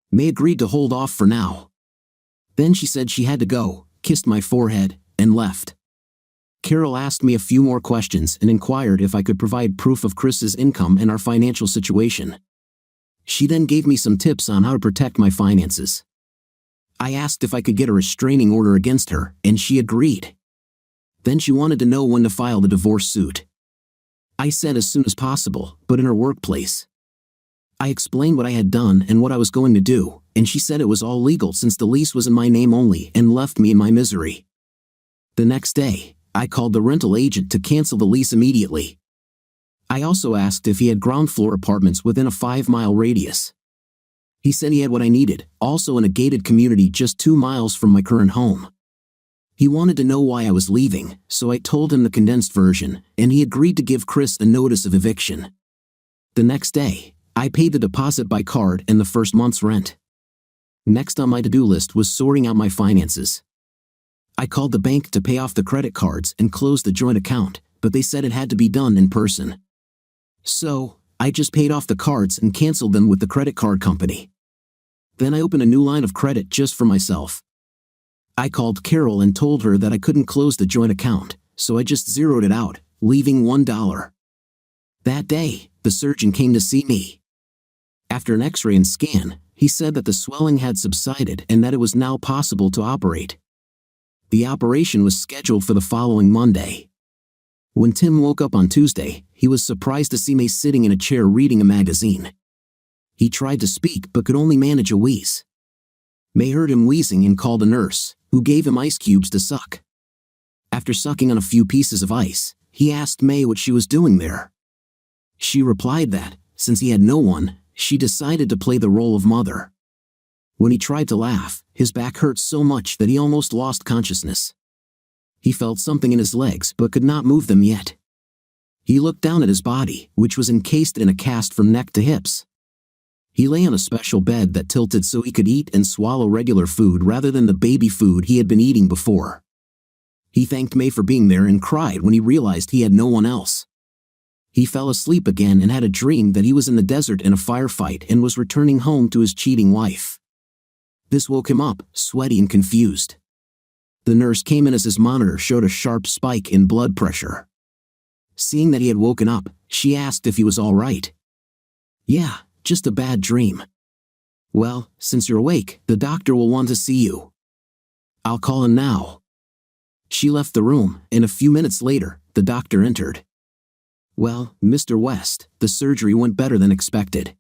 May agreed to hold off for now. Then she said she had to go, kissed my forehead, and left. Carol asked me a few more questions and inquired if I could provide proof of Chris's income and our financial situation. She then gave me some tips on how to protect my finances. I asked if I could get a restraining order against her, and she agreed. Then she wanted to know when to file the divorce suit. I said as soon as possible, but in her workplace. I explained what I had done and what I was going to do, and she said it was all legal since the lease was in my name only and left me in my misery. The next day, I called the rental agent to cancel the lease immediately. I also asked if he had ground floor apartments within a 5-mile radius. He said he had what I needed, also in a gated community just 2 miles from my current home. He wanted to know why I was leaving, so I told him the condensed version, and he agreed to give Chris a notice of eviction. The next day, I paid the deposit by card and the first month's rent. Next on my to-do list was sorting out my finances. I called the bank to pay off the credit cards and close the joint account, but they said it had to be done in person. So, I just paid off the cards and canceled them with the credit card company. Then I opened a new line of credit just for myself. I called Carol and told her that I couldn't close the joint account, so I just zeroed it out, leaving $1. That day, the surgeon came to see me. After an x-ray and scan, he said that the swelling had subsided and that it was now possible to operate. The operation was scheduled for the following Monday. When Tim woke up on Tuesday, he was surprised to see me sitting in a chair reading a magazine. He tried to speak but could only manage a wheeze. May heard him wheezing and called a nurse, who gave him ice cubes to suck. After sucking on a few pieces of ice, he asked May what she was doing there. She replied that, since he had no one, she decided to play the role of mother. When he tried to laugh, his back hurt so much that he almost lost consciousness. He felt something in his legs but could not move them yet. He looked down at his body, which was encased in a cast from neck to hips. He lay on a special bed that tilted so he could eat and swallow regular food rather than the baby food he had been eating before. He thanked May for being there and cried when he realized he had no one else. He fell asleep again and had a dream that he was in the desert in a firefight and was returning home to his cheating wife. This woke him up, sweaty and confused. The nurse came in as his monitor showed a sharp spike in blood pressure. Seeing that he had woken up, she asked if he was all right. "Yeah, just a bad dream." "Well, since you're awake, the doctor will want to see you." "I'll call him now." She left the room, and a few minutes later, the doctor entered. "Well, Mr. West, the surgery went better than expected.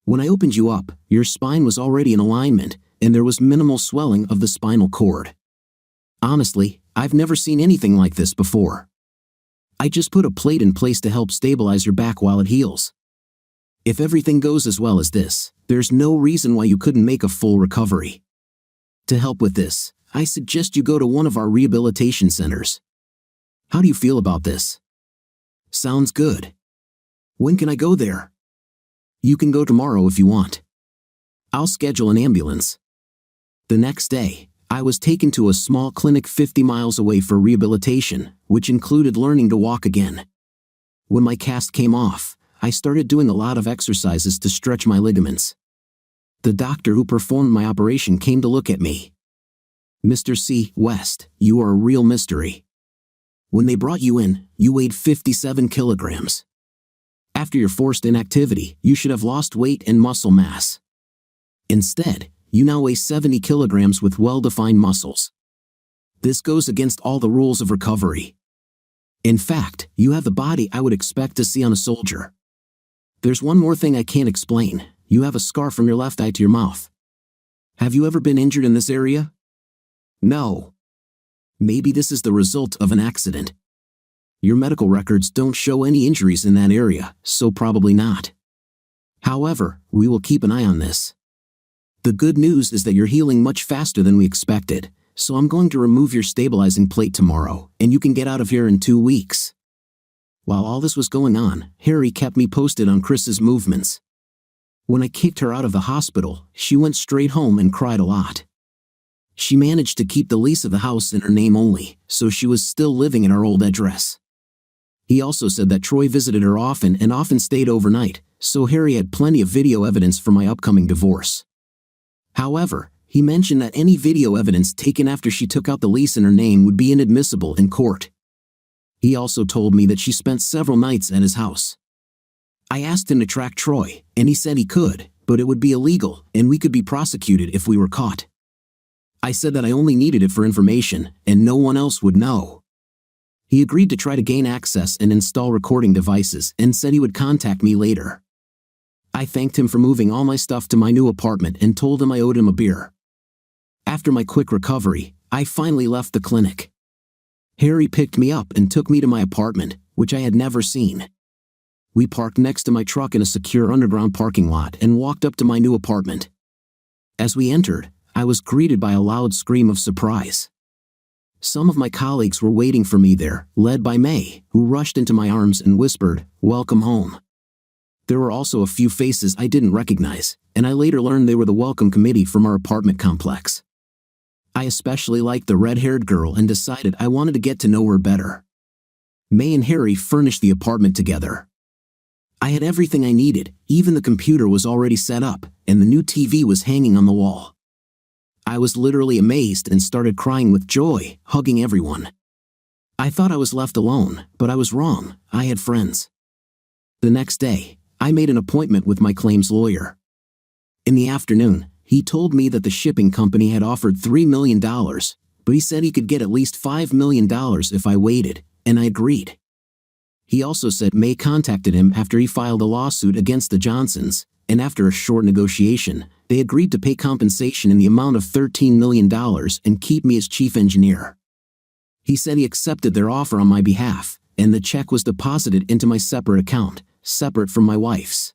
When I opened you up, your spine was already in alignment, and there was minimal swelling of the spinal cord. Honestly, I've never seen anything like this before. I just put a plate in place to help stabilize your back while it heals. If everything goes as well as this, there's no reason why you couldn't make a full recovery. To help with this, I suggest you go to one of our rehabilitation centers. How do you feel about this?" "Sounds good. When can I go there?" "You can go tomorrow if you want. I'll schedule an ambulance." The next day, I was taken to a small clinic 50 miles away for rehabilitation, which included learning to walk again. When my cast came off, I started doing a lot of exercises to stretch my ligaments. The doctor who performed my operation came to look at me. "Mr. C. West, you are a real mystery. When they brought you in, you weighed 57 kilograms. After your forced inactivity, you should have lost weight and muscle mass. Instead, you now weigh 70 kilograms with well-defined muscles. This goes against all the rules of recovery. In fact, you have the body I would expect to see on a soldier. There's one more thing I can't explain. You have a scar from your left eye to your mouth. Have you ever been injured in this area?" "No." "Maybe this is the result of an accident. Your medical records don't show any injuries in that area, so probably not. However, we will keep an eye on this. The good news is that you're healing much faster than we expected, so I'm going to remove your stabilizing plate tomorrow, and you can get out of here in 2 weeks." While all this was going on, Harry kept me posted on Chris's movements. When I kicked her out of the hospital, she went straight home and cried a lot. She managed to keep the lease of the house in her name only, so she was still living at our old address. He also said that Troy visited her often and often stayed overnight, so Harry had plenty of video evidence for my upcoming divorce. However, he mentioned that any video evidence taken after she took out the lease in her name would be inadmissible in court. He also told me that she spent several nights at his house. I asked him to track Troy, and he said he could, but it would be illegal, and we could be prosecuted if we were caught. I said that I only needed it for information, and no one else would know. He agreed to try to gain access and install recording devices and said he would contact me later. I thanked him for moving all my stuff to my new apartment and told him I owed him a beer. After my quick recovery, I finally left the clinic. Harry picked me up and took me to my apartment, which I had never seen. We parked next to my truck in a secure underground parking lot and walked up to my new apartment. As we entered, I was greeted by a loud scream of surprise. Some of my colleagues were waiting for me there, led by May, who rushed into my arms and whispered, "Welcome home." There were also a few faces I didn't recognize, and I later learned they were the welcome committee from our apartment complex. I especially liked the red-haired girl and decided I wanted to get to know her better. May and Harry furnished the apartment together. I had everything I needed, even the computer was already set up, and the new TV was hanging on the wall. I was literally amazed and started crying with joy, hugging everyone. I thought I was left alone, but I was wrong. I had friends. The next day, I made an appointment with my claims lawyer. In the afternoon, he told me that the shipping company had offered $3 million, but he said he could get at least $5 million if I waited, and I agreed. He also said May contacted him after he filed a lawsuit against the Johnsons, and after a short negotiation, they agreed to pay compensation in the amount of $13 million and keep me as chief engineer. He said he accepted their offer on my behalf, and the check was deposited into my separate account, separate from my wife's.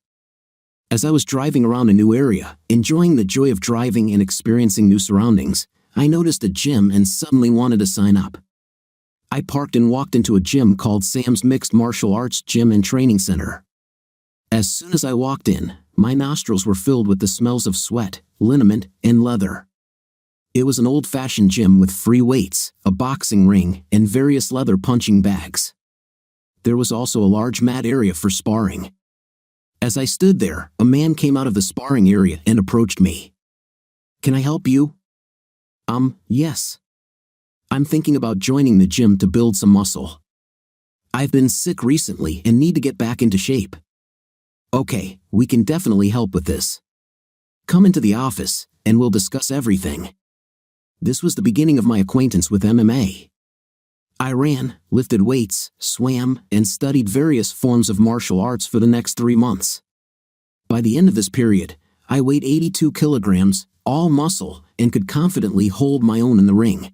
As I was driving around a new area, enjoying the joy of driving and experiencing new surroundings, I noticed a gym and suddenly wanted to sign up. I parked and walked into a gym called Sam's Mixed Martial Arts Gym and Training Center. As soon as I walked in, my nostrils were filled with the smells of sweat, liniment, and leather. It was an old-fashioned gym with free weights, a boxing ring, and various leather punching bags. There was also a large mat area for sparring. As I stood there, a man came out of the sparring area and approached me. "Can I help you?" Yes. I'm thinking about joining the gym to build some muscle. I've been sick recently and need to get back into shape. Okay, we can definitely help with this. Come into the office, and we'll discuss everything. This was the beginning of my acquaintance with MMA. I ran, lifted weights, swam, and studied various forms of martial arts for the next 3 months. By the end of this period, I weighed 82 kilograms, all muscle, and could confidently hold my own in the ring.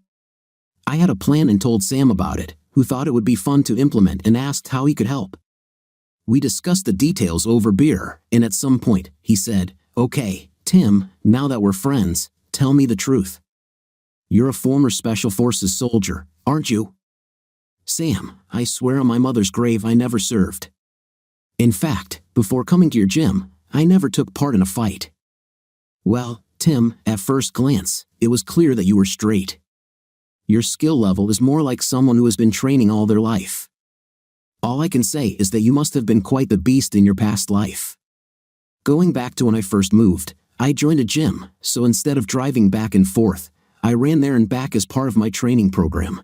I had a plan and told Sam about it, who thought it would be fun to implement and asked how he could help. We discussed the details over beer, and at some point, he said, "Okay, Tim, now that we're friends, tell me the truth. You're a former Special Forces soldier, aren't you?" "Sam, I swear on my mother's grave I never served. In fact, before coming to your gym, I never took part in a fight." "Well, Tim, at first glance, it was clear that you were straight. Your skill level is more like someone who has been training all their life. All I can say is that you must have been quite the beast in your past life." Going back to when I first moved, I joined a gym, so instead of driving back and forth, I ran there and back as part of my training program.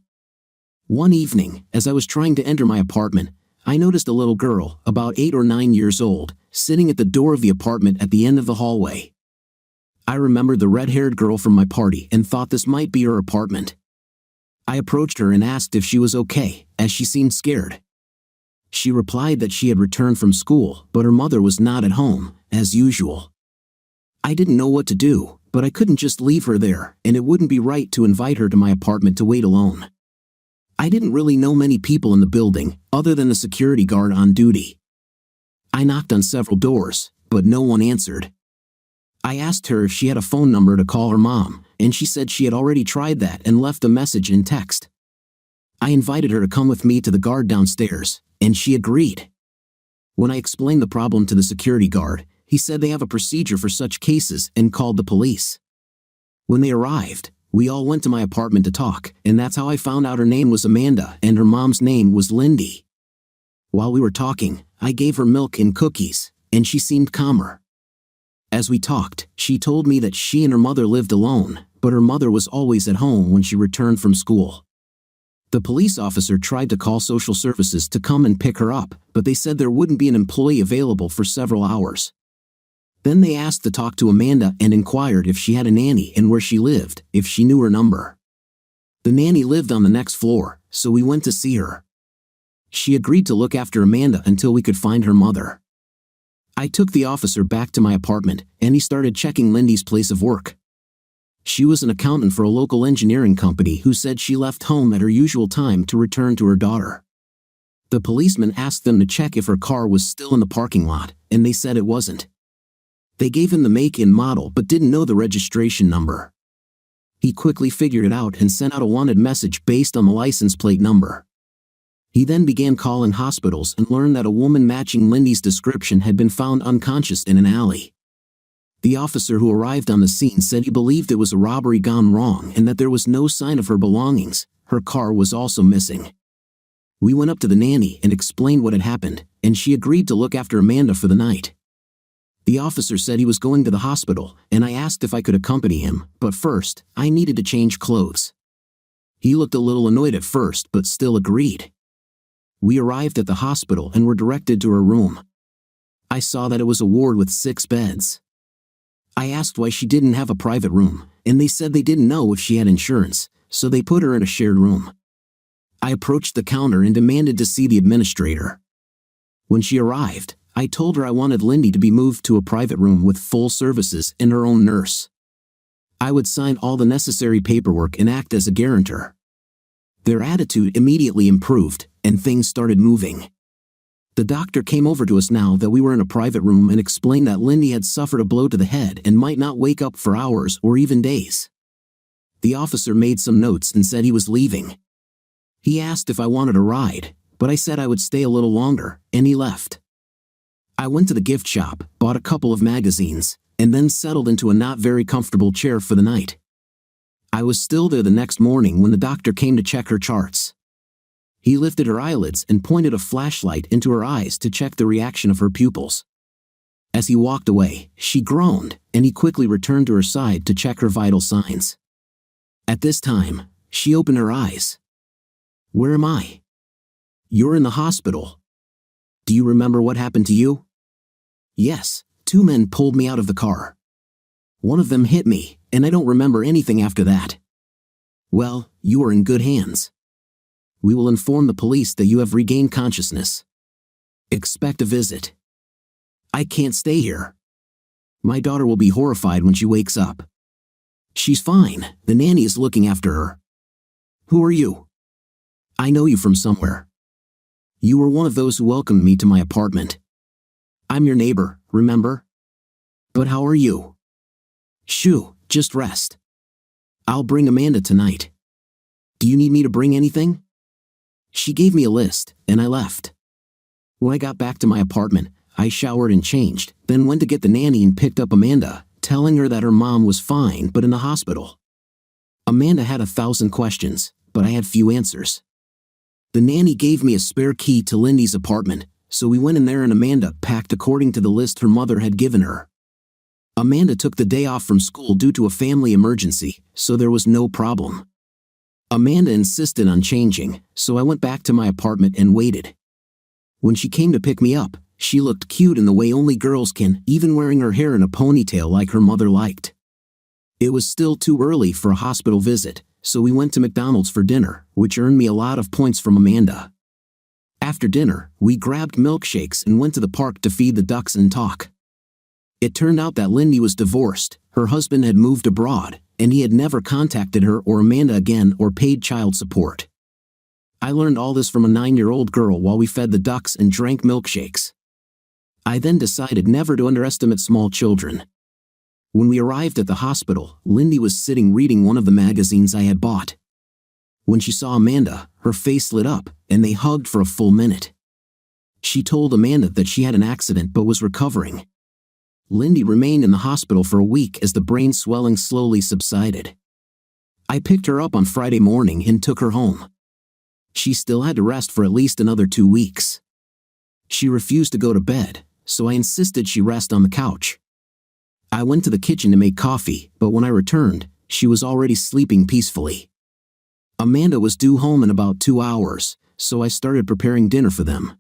One evening, as I was trying to enter my apartment, I noticed a little girl, about 8 or 9 years old, sitting at the door of the apartment at the end of the hallway. I remembered the red-haired girl from my party and thought this might be her apartment. I approached her and asked if she was okay, as she seemed scared. She replied that she had returned from school, but her mother was not at home, as usual. I didn't know what to do, but I couldn't just leave her there, and it wouldn't be right to invite her to my apartment to wait alone. I didn't really know many people in the building, other than the security guard on duty. I knocked on several doors, but no one answered. I asked her if she had a phone number to call her mom, and she said she had already tried that and left a message in text. I invited her to come with me to the guard downstairs, and she agreed. When I explained the problem to the security guard, he said they have a procedure for such cases and called the police. When they arrived, we all went to my apartment to talk, and that's how I found out her name was Amanda and her mom's name was Lindy. While we were talking, I gave her milk and cookies, and she seemed calmer. As we talked, she told me that she and her mother lived alone, but her mother was always at home when she returned from school. The police officer tried to call social services to come and pick her up, but they said there wouldn't be an employee available for several hours. Then they asked to talk to Amanda and inquired if she had a nanny and where she lived, if she knew her number. The nanny lived on the next floor, so we went to see her. She agreed to look after Amanda until we could find her mother. I took the officer back to my apartment, and he started checking Lindy's place of work. She was an accountant for a local engineering company who said she left home at her usual time to return to her daughter. The policeman asked them to check if her car was still in the parking lot, and they said it wasn't. They gave him the make and model but didn't know the registration number. He quickly figured it out and sent out a wanted message based on the license plate number. He then began calling hospitals and learned that a woman matching Lindy's description had been found unconscious in an alley. The officer who arrived on the scene said he believed it was a robbery gone wrong and that there was no sign of her belongings. Her car was also missing. We went up to the nanny and explained what had happened, and she agreed to look after Amanda for the night. The officer said he was going to the hospital, and I asked if I could accompany him, but first, I needed to change clothes. He looked a little annoyed at first but still agreed. We arrived at the hospital and were directed to her room. I saw that it was a ward with 6 beds. I asked why she didn't have a private room, and they said they didn't know if she had insurance, so they put her in a shared room. I approached the counter and demanded to see the administrator. When she arrived, I told her I wanted Lindy to be moved to a private room with full services and her own nurse. I would sign all the necessary paperwork and act as a guarantor. Their attitude immediately improved, and things started moving. The doctor came over to us now that we were in a private room and explained that Lindy had suffered a blow to the head and might not wake up for hours or even days. The officer made some notes and said he was leaving. He asked if I wanted a ride, but I said I would stay a little longer, and he left. I went to the gift shop, bought a couple of magazines, and then settled into a not very comfortable chair for the night. I was still there the next morning when the doctor came to check her charts. He lifted her eyelids and pointed a flashlight into her eyes to check the reaction of her pupils. As he walked away, she groaned, and he quickly returned to her side to check her vital signs. At this time, she opened her eyes. "Where am I?" "You're in the hospital." "Do you remember what happened to you?" "Yes, 2 men pulled me out of the car. One of them hit me, and I don't remember anything after that." "Well, you are in good hands. We will inform the police that you have regained consciousness. Expect a visit." "I can't stay here. My daughter will be horrified when she wakes up." "She's fine, the nanny is looking after her." "Who are you?" "I know you from somewhere. You were one of those who welcomed me to my apartment." "I'm your neighbor, remember?" "But how are you?" "Shoo, just rest. I'll bring Amanda tonight." "Do you need me to bring anything?" She gave me a list, and I left. When I got back to my apartment, I showered and changed, then went to get the nanny and picked up Amanda, telling her that her mom was fine but in the hospital. Amanda had 1,000 questions, but I had few answers. The nanny gave me a spare key to Lindy's apartment, so we went in there and Amanda packed according to the list her mother had given her. Amanda took the day off from school due to a family emergency, so there was no problem. Amanda insisted on changing, so I went back to my apartment and waited. When she came to pick me up, she looked cute in the way only girls can, even wearing her hair in a ponytail like her mother liked. It was still too early for a hospital visit, so we went to McDonald's for dinner, which earned me a lot of points from Amanda. After dinner, we grabbed milkshakes and went to the park to feed the ducks and talk. It turned out that Lindy was divorced, her husband had moved abroad, and he had never contacted her or Amanda again or paid child support. I learned all this from a 9-year-old girl while we fed the ducks and drank milkshakes. I then decided never to underestimate small children. When we arrived at the hospital, Lindy was sitting reading one of the magazines I had bought. When she saw Amanda, her face lit up, and they hugged for a full minute. She told Amanda that she had an accident but was recovering. Lindy remained in the hospital for a week as the brain swelling slowly subsided. I picked her up on Friday morning and took her home. She still had to rest for at least another 2 weeks. She refused to go to bed, so I insisted she rest on the couch. I went to the kitchen to make coffee, but when I returned, she was already sleeping peacefully. Amanda was due home in about 2 hours, so I started preparing dinner for them.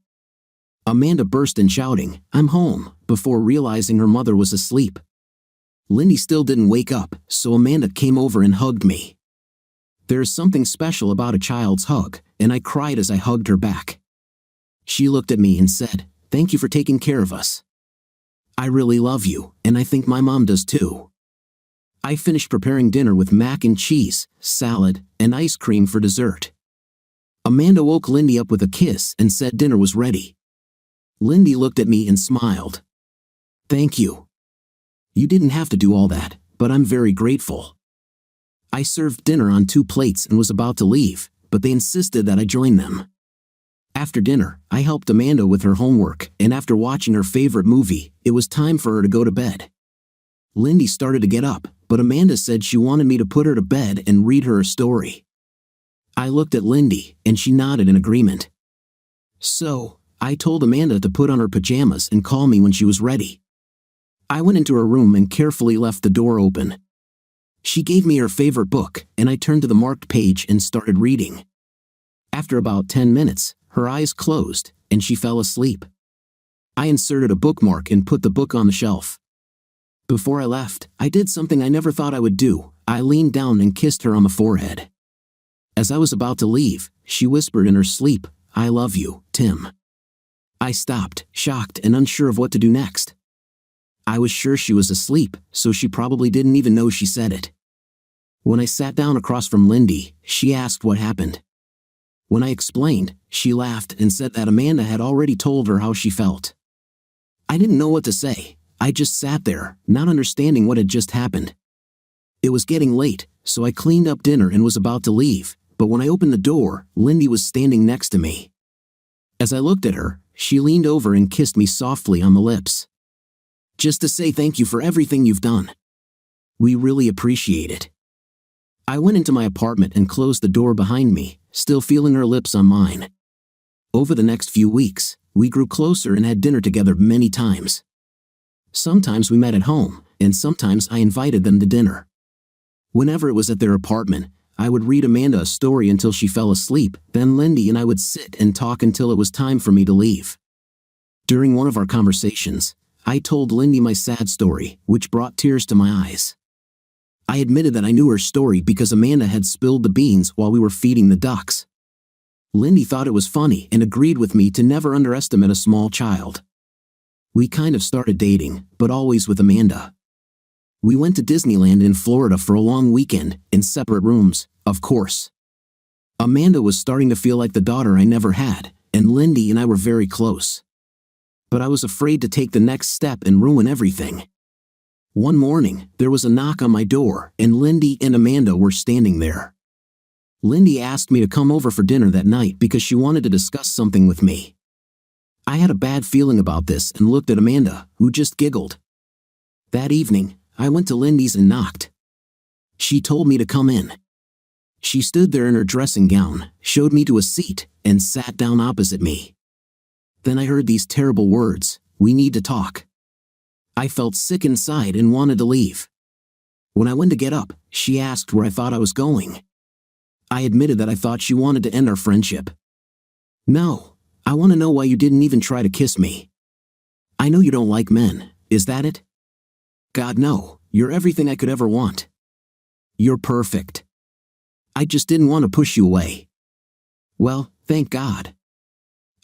Amanda burst in shouting, "I'm home," before realizing her mother was asleep. Lindy still didn't wake up, so Amanda came over and hugged me. There is something special about a child's hug, and I cried as I hugged her back. She looked at me and said, "Thank you for taking care of us. I really love you, and I think my mom does too." I finished preparing dinner with mac and cheese, salad, and ice cream for dessert. Amanda woke Lindy up with a kiss and said dinner was ready. Lindy looked at me and smiled. "Thank you. You didn't have to do all that, but I'm very grateful." I served dinner on 2 plates and was about to leave, but they insisted that I join them. After dinner, I helped Amanda with her homework, and after watching her favorite movie, it was time for her to go to bed. Lindy started to get up, but Amanda said she wanted me to put her to bed and read her a story. I looked at Lindy, and she nodded in agreement. So, I told Amanda to put on her pajamas and call me when she was ready. I went into her room and carefully left the door open. She gave me her favorite book, and I turned to the marked page and started reading. After about 10 minutes, her eyes closed, and she fell asleep. I inserted a bookmark and put the book on the shelf. Before I left, I did something I never thought I would do. I leaned down and kissed her on the forehead. As I was about to leave, she whispered in her sleep, "I love you, Tim." I stopped, shocked and unsure of what to do next. I was sure she was asleep, so she probably didn't even know she said it. When I sat down across from Lindy, she asked what happened. When I explained, she laughed and said that Amanda had already told her how she felt. I didn't know what to say. I just sat there, not understanding what had just happened. It was getting late, so I cleaned up dinner and was about to leave, but when I opened the door, Lindy was standing next to me. As I looked at her, she leaned over and kissed me softly on the lips. "Just to say thank you for everything you've done. We really appreciate it." I went into my apartment and closed the door behind me, still feeling her lips on mine. Over the next few weeks, we grew closer and had dinner together many times. Sometimes we met at home, and sometimes I invited them to dinner. Whenever it was at their apartment, I would read Amanda a story until she fell asleep, then Lindy and I would sit and talk until it was time for me to leave. During one of our conversations, I told Lindy my sad story, which brought tears to my eyes. I admitted that I knew her story because Amanda had spilled the beans while we were feeding the ducks. Lindy thought it was funny and agreed with me to never underestimate a small child. We kind of started dating, but always with Amanda. We went to Disneyland in Florida for a long weekend, in separate rooms, of course. Amanda was starting to feel like the daughter I never had, and Lindy and I were very close. But I was afraid to take the next step and ruin everything. One morning, there was a knock on my door, and Lindy and Amanda were standing there. Lindy asked me to come over for dinner that night because she wanted to discuss something with me. I had a bad feeling about this and looked at Amanda, who just giggled. That evening, I went to Lindy's and knocked. She told me to come in. She stood there in her dressing gown, showed me to a seat, and sat down opposite me. Then I heard these terrible words, "We need to talk." I felt sick inside and wanted to leave. When I went to get up, she asked where I thought I was going. I admitted that I thought she wanted to end our friendship. "No, I want to know why you didn't even try to kiss me. I know you don't like men, is that it?" "God, no, you're everything I could ever want. You're perfect. I just didn't want to push you away." Well, thank God.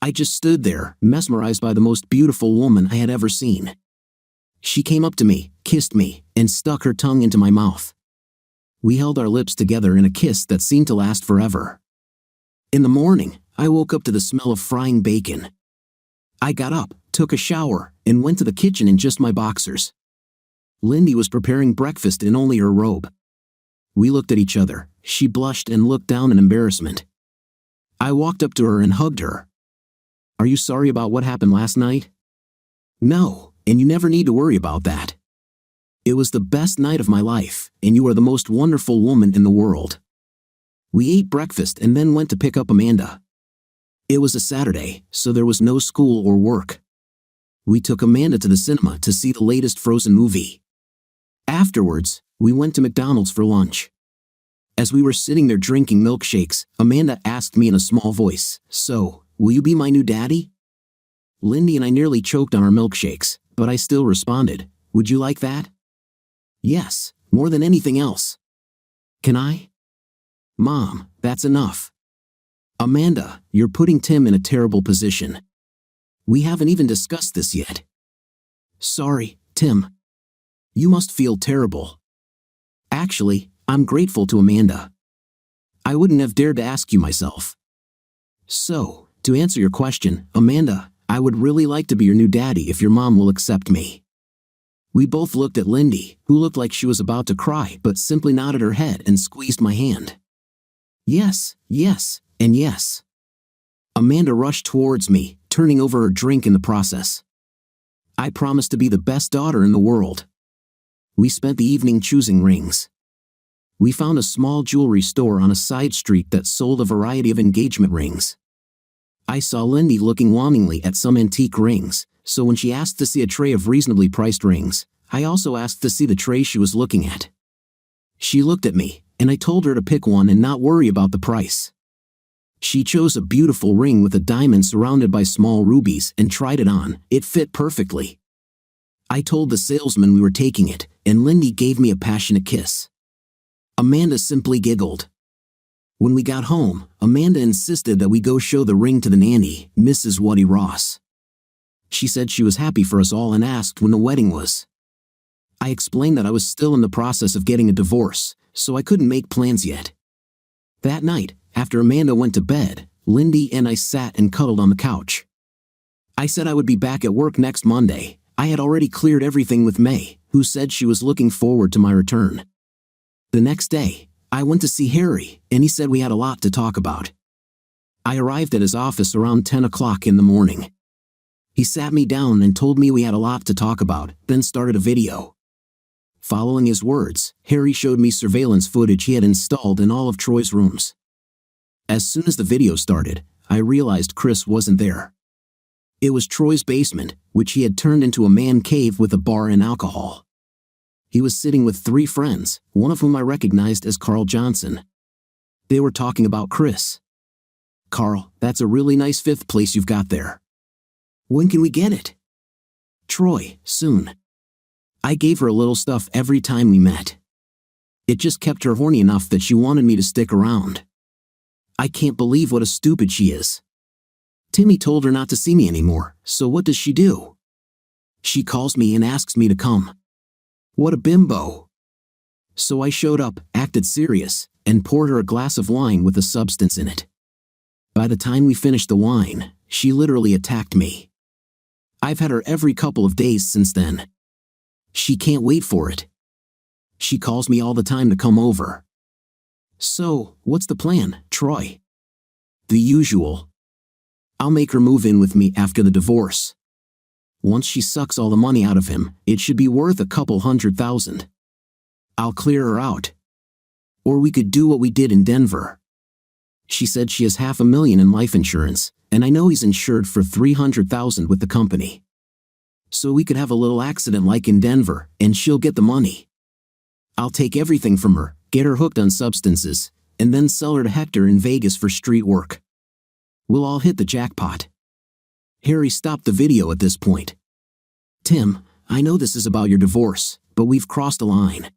I just stood there, mesmerized by the most beautiful woman I had ever seen. She came up to me, kissed me, and stuck her tongue into my mouth. We held our lips together in a kiss that seemed to last forever. In the morning, I woke up to the smell of frying bacon. I got up, took a shower, and went to the kitchen in just my boxers. Lindy was preparing breakfast in only her robe. We looked at each other. She blushed and looked down in embarrassment. I walked up to her and hugged her. "Are you sorry about what happened last night?" "No, and you never need to worry about that. It was the best night of my life, and you are the most wonderful woman in the world." We ate breakfast and then went to pick up Amanda. It was a Saturday, so there was no school or work. We took Amanda to the cinema to see the latest Frozen movie. Afterwards, we went to McDonald's for lunch. As we were sitting there drinking milkshakes, Amanda asked me in a small voice, "So, will you be my new daddy?" Lindy and I nearly choked on our milkshakes, but I still responded, "Would you like that?" "Yes, more than anything else." "Can I?" "Mom, that's enough. Amanda, you're putting Tim in a terrible position. We haven't even discussed this yet." "Sorry, Tim. You must feel terrible. Actually, I'm grateful to Amanda. I wouldn't have dared to ask you myself. So, to answer your question, Amanda, I would really like to be your new daddy if your mom will accept me." We both looked at Lindy, who looked like she was about to cry but simply nodded her head and squeezed my hand. Yes, yes, and yes. Amanda rushed towards me, turning over her drink in the process. I promised to be the best daughter in the world. We spent the evening choosing rings. We found a small jewelry store on a side street that sold a variety of engagement rings. I saw Lindy looking longingly at some antique rings, so when she asked to see a tray of reasonably priced rings, I also asked to see the tray she was looking at. She looked at me, and I told her to pick one and not worry about the price. She chose a beautiful ring with a diamond surrounded by small rubies and tried it on. It fit perfectly. I told the salesman we were taking it, and Lindy gave me a passionate kiss. Amanda simply giggled. When we got home, Amanda insisted that we go show the ring to the nanny, Mrs. Waddy Ross. She said she was happy for us all and asked when the wedding was. I explained that I was still in the process of getting a divorce, so I couldn't make plans yet. That night, after Amanda went to bed, Lindy and I sat and cuddled on the couch. I said I would be back at work next Monday. I had already cleared everything with May, who said she was looking forward to my return. The next day, I went to see Harry, and he said we had a lot to talk about. I arrived at his office around 10 o'clock in the morning. He sat me down and told me we had a lot to talk about, then started a video. Following his words, Harry showed me surveillance footage he had installed in all of Troy's rooms. As soon as the video started, I realized Chris wasn't there. It was Troy's basement, which he had turned into a man cave with a bar and alcohol. He was sitting with 3 friends, one of whom I recognized as Carl Johnson. They were talking about Chris. "Carl, that's a really nice 5th place you've got there. When can we get it?" "Troy, soon." I gave her a little stuff every time we met. It just kept her horny enough that she wanted me to stick around. I can't believe what a stupid she is. Timmy told her not to see me anymore, so what does she do? She calls me and asks me to come. What a bimbo. So I showed up, acted serious, and poured her a glass of wine with a substance in it. By the time we finished the wine, she literally attacked me. I've had her every couple of days since then. She can't wait for it. She calls me all the time to come over. So, what's the plan, Troy? The usual. I'll make her move in with me after the divorce. Once she sucks all the money out of him, it should be worth a couple $100,000. I'll clear her out. Or we could do what we did in Denver. She said she has $500,000 in life insurance, and I know he's insured for $300,000 with the company. So we could have a little accident like in Denver, and she'll get the money. I'll take everything from her, get her hooked on substances, and then sell her to Hector in Vegas for street work. We'll all hit the jackpot. Harry stopped the video at this point. Tim, I know this is about your divorce, but we've crossed a line.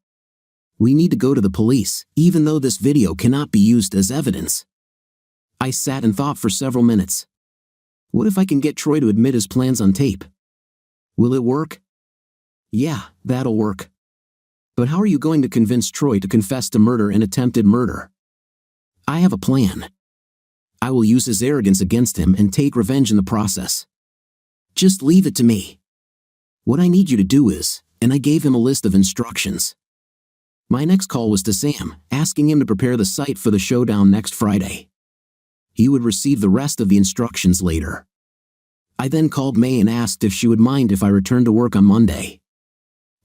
We need to go to the police, even though this video cannot be used as evidence. I sat and thought for several minutes. What if I can get Troy to admit his plans on tape? Will it work? Yeah, that'll work. But how are you going to convince Troy to confess to murder and attempted murder? I have a plan. I will use his arrogance against him and take revenge in the process. Just leave it to me. What I need you to do is, and I gave him a list of instructions. My next call was to Sam, asking him to prepare the site for the showdown next Friday. He would receive the rest of the instructions later. I then called May and asked if she would mind if I returned to work on Monday.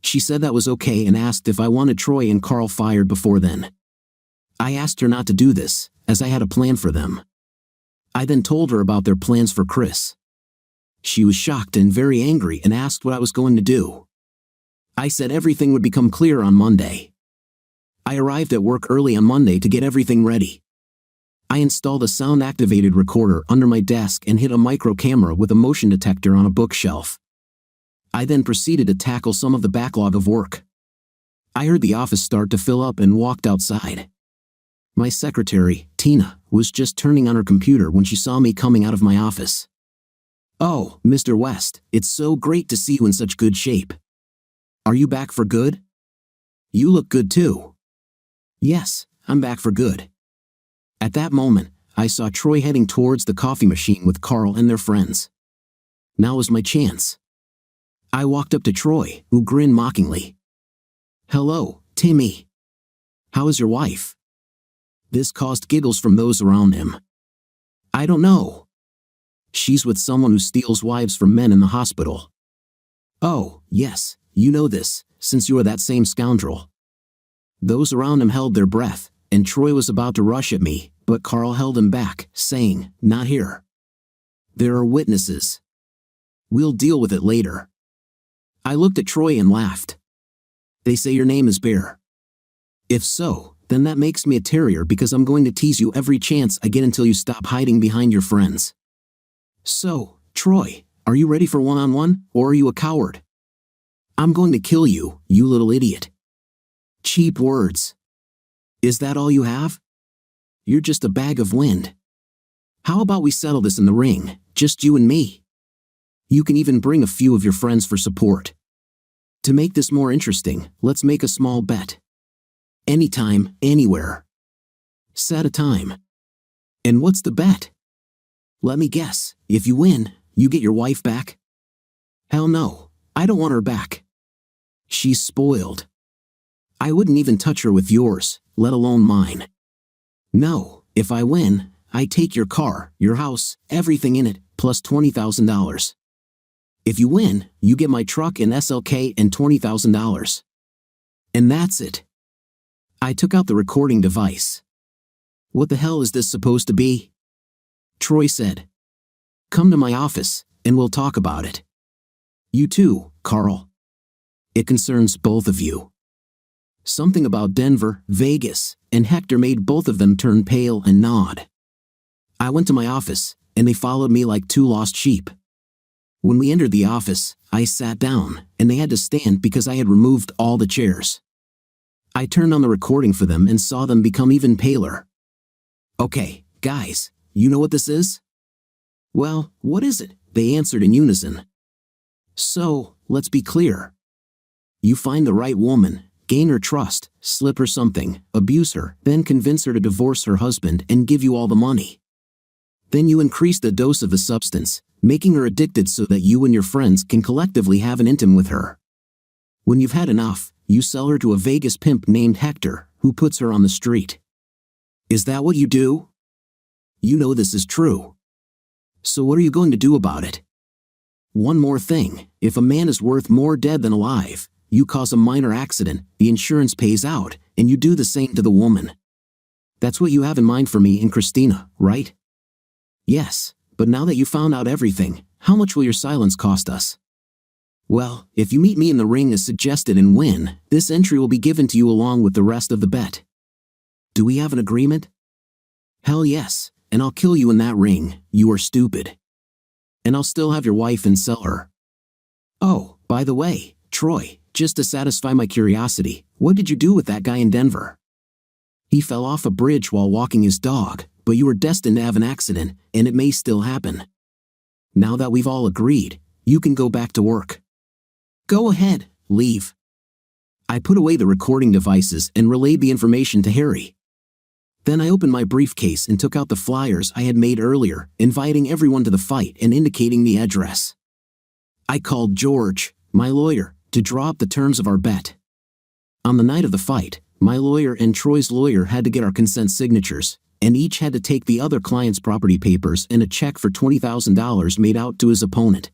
She said that was okay and asked if I wanted Troy and Carl fired before then. I asked her not to do this, as I had a plan for them. I then told her about their plans for Chris. She was shocked and very angry and asked what I was going to do. I said everything would become clear on Monday. I arrived at work early on Monday to get everything ready. I installed a sound-activated recorder under my desk and hid a micro camera with a motion detector on a bookshelf. I then proceeded to tackle some of the backlog of work. I heard the office start to fill up and walked outside. My secretary, Tina, was just turning on her computer when she saw me coming out of my office. "Oh, Mr. West, it's so great to see you in such good shape. Are you back for good? You look good too." "Yes, I'm back for good." At that moment, I saw Troy heading towards the coffee machine with Carl and their friends. Now was my chance. I walked up to Troy, who grinned mockingly. "Hello, Timmy. How is your wife?" This caused giggles from those around him. "I don't know. She's with someone who steals wives from men in the hospital. Oh, yes, you know this, since you are that same scoundrel. Those around him held their breath, and Troy was about to rush at me, but Carl held him back, saying, "Not here. There are witnesses. We'll deal with it later." I looked at Troy and laughed. "They say your name is Bear. If so, then that makes me a terrier because I'm going to tease you every chance I get until you stop hiding behind your friends. So, Troy, are you ready for one-on-one, or are you a coward? I'm going to kill you, you little idiot." Cheap words. Is that all you have? You're just a bag of wind. How about we settle this in the ring, just you and me? You can even bring a few of your friends for support. To make this more interesting, let's make a small bet. Anytime, anywhere. Set a time. And what's the bet? Let me guess, if you win, you get your wife back? Hell no, I don't want her back. She's spoiled. I wouldn't even touch her with yours, let alone mine. No, if I win, I take your car, your house, everything in it, plus $20,000. If you win, you get my truck and SLK and $20,000. And that's it. I took out the recording device. What the hell is this supposed to be? Troy said. Come to my office, and we'll talk about it. You too, Carl. It concerns both of you. Something about Denver, Vegas, and Hector made both of them turn pale and nod. I went to my office, and they followed me like two lost sheep. When we entered the office, I sat down, and they had to stand because I had removed all the chairs. I turned on the recording for them and saw them become even paler. Okay, guys, you know what this is? Well, what is it? They answered in unison. So, let's be clear. You find the right woman, gain her trust, slip her something, abuse her, then convince her to divorce her husband and give you all the money. Then you increase the dose of the substance, making her addicted so that you and your friends can collectively have an intim with her. When you've had enough, you sell her to a Vegas pimp named Hector, who puts her on the street. Is that what you do? You know this is true. So what are you going to do about it? One more thing, if a man is worth more dead than alive, you cause a minor accident, the insurance pays out, and you do the same to the woman. That's what you have in mind for me and Christina, right? Yes, but now that you found out everything, how much will your silence cost us? Well, if you meet me in the ring as suggested and win, this entry will be given to you along with the rest of the bet. Do we have an agreement? Hell yes, and I'll kill you in that ring, you are stupid. And I'll still have your wife and sell her. Oh, by the way, Troy, just to satisfy my curiosity, what did you do with that guy in Denver? He fell off a bridge while walking his dog, but you were destined to have an accident, and it may still happen. Now that we've all agreed, you can go back to work. Go ahead, leave. I put away the recording devices and relayed the information to Harry. Then I opened my briefcase and took out the flyers I had made earlier, inviting everyone to the fight and indicating the address. I called George, my lawyer, to draw up the terms of our bet. On the night of the fight, my lawyer and Troy's lawyer had to get our consent signatures, and each had to take the other client's property papers and a check for $20,000 made out to his opponent.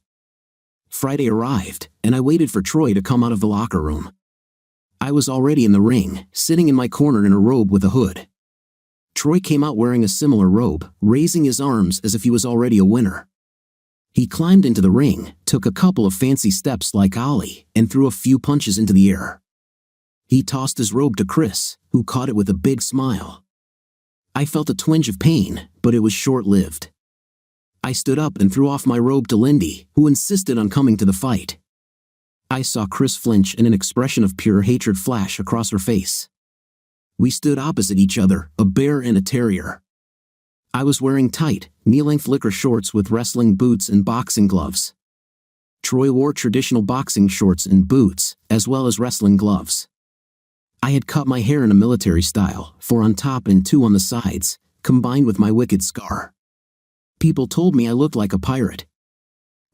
Friday arrived, and I waited for Troy to come out of the locker room. I was already in the ring, sitting in my corner in a robe with a hood. Troy came out wearing a similar robe, raising his arms as if he was already a winner. He climbed into the ring, took a couple of fancy steps like Ali, and threw a few punches into the air. He tossed his robe to Chris, who caught it with a big smile. I felt a twinge of pain, but it was short-lived. I stood up and threw off my robe to Lindy, who insisted on coming to the fight. I saw Chris flinch and an expression of pure hatred flash across her face. We stood opposite each other, a bear and a terrier. I was wearing tight, knee-length liquor shorts with wrestling boots and boxing gloves. Troy wore traditional boxing shorts and boots, as well as wrestling gloves. I had cut my hair in a military style, 4 on top and 2 on the sides, combined with my wicked scar. People told me I looked like a pirate.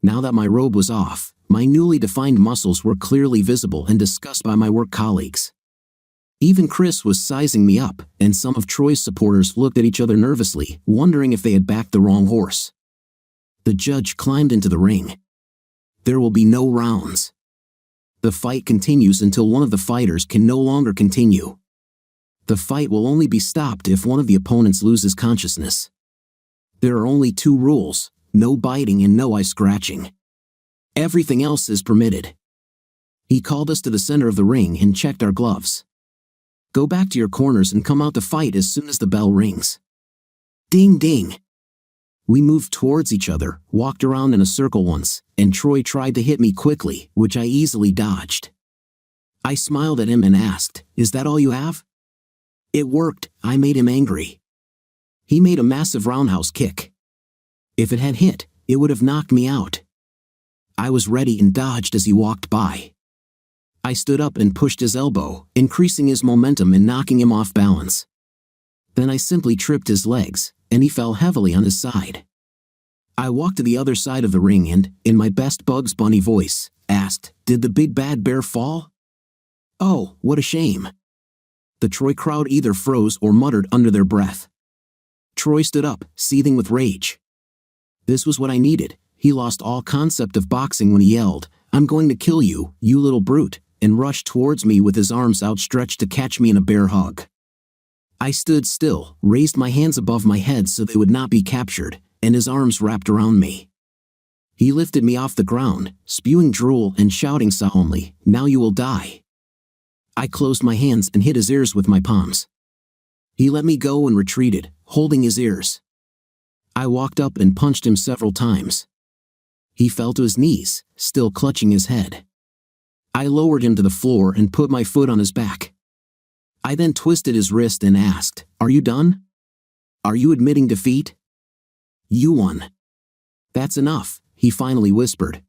Now that my robe was off, my newly defined muscles were clearly visible and discussed by my work colleagues. Even Chris was sizing me up, and some of Troy's supporters looked at each other nervously, wondering if they had backed the wrong horse. The judge climbed into the ring. There will be no rounds. The fight continues until one of the fighters can no longer continue. The fight will only be stopped if one of the opponents loses consciousness. There are only 2 rules, no biting and no eye scratching. Everything else is permitted. He called us to the center of the ring and checked our gloves. Go back to your corners and come out to fight as soon as the bell rings. Ding ding. We moved towards each other, walked around in a circle once, and Troy tried to hit me quickly, which I easily dodged. I smiled at him and asked, "Is that all you have?" It worked. I made him angry. He made a massive roundhouse kick. If it had hit, it would have knocked me out. I was ready and dodged as he walked by. I stood up and pushed his elbow, increasing his momentum and knocking him off balance. Then I simply tripped his legs, and he fell heavily on his side. I walked to the other side of the ring and, in my best Bugs Bunny voice, asked, "Did the big bad bear fall?" "Oh, what a shame." The Troy crowd either froze or muttered under their breath. Troy stood up, seething with rage. This was what I needed. He lost all concept of boxing when he yelled, "I'm going to kill you, you little brute," and rushed towards me with his arms outstretched to catch me in a bear hug. I stood still, raised my hands above my head so they would not be captured, and his arms wrapped around me. He lifted me off the ground, spewing drool and shouting solemnly, "Now you will die." I closed my hands and hit his ears with my palms. He let me go and retreated, holding his ears. I walked up and punched him several times. He fell to his knees, still clutching his head. I lowered him to the floor and put my foot on his back. I then twisted his wrist and asked, "Are you done? Are you admitting defeat?" "You won." "That's enough," he finally whispered.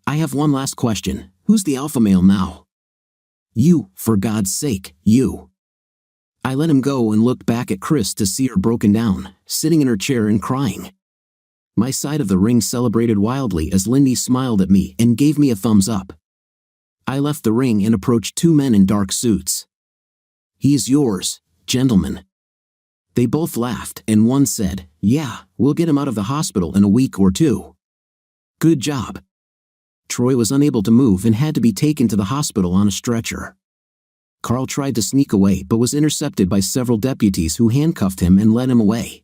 "I have one last question. Who's the alpha male now?" "You, for God's sake, you." I let him go and looked back at Chris to see her broken down, sitting in her chair and crying. My side of the ring celebrated wildly as Lindy smiled at me and gave me a thumbs up. I left the ring and approached 2 men in dark suits. "He is yours, gentlemen." They both laughed and one said, "Yeah, we'll get him out of the hospital in a week or 2. Good job." Troy was unable to move and had to be taken to the hospital on a stretcher. Carl tried to sneak away but was intercepted by several deputies who handcuffed him and led him away.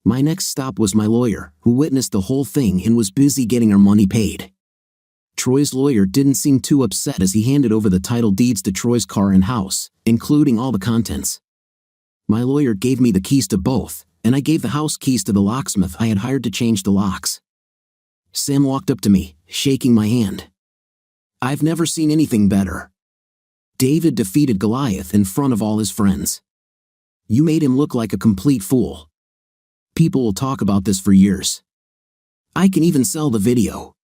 My next stop was my lawyer, who witnessed the whole thing and was busy getting our money paid. Troy's lawyer didn't seem too upset as he handed over the title deeds to Troy's car and house, including all the contents. My lawyer gave me the keys to both, and I gave the house keys to the locksmith I had hired to change the locks. Sam walked up to me, shaking my hand. "I've never seen anything better. David defeated Goliath in front of all his friends. You made him look like a complete fool. People will talk about this for years. I can even sell the video."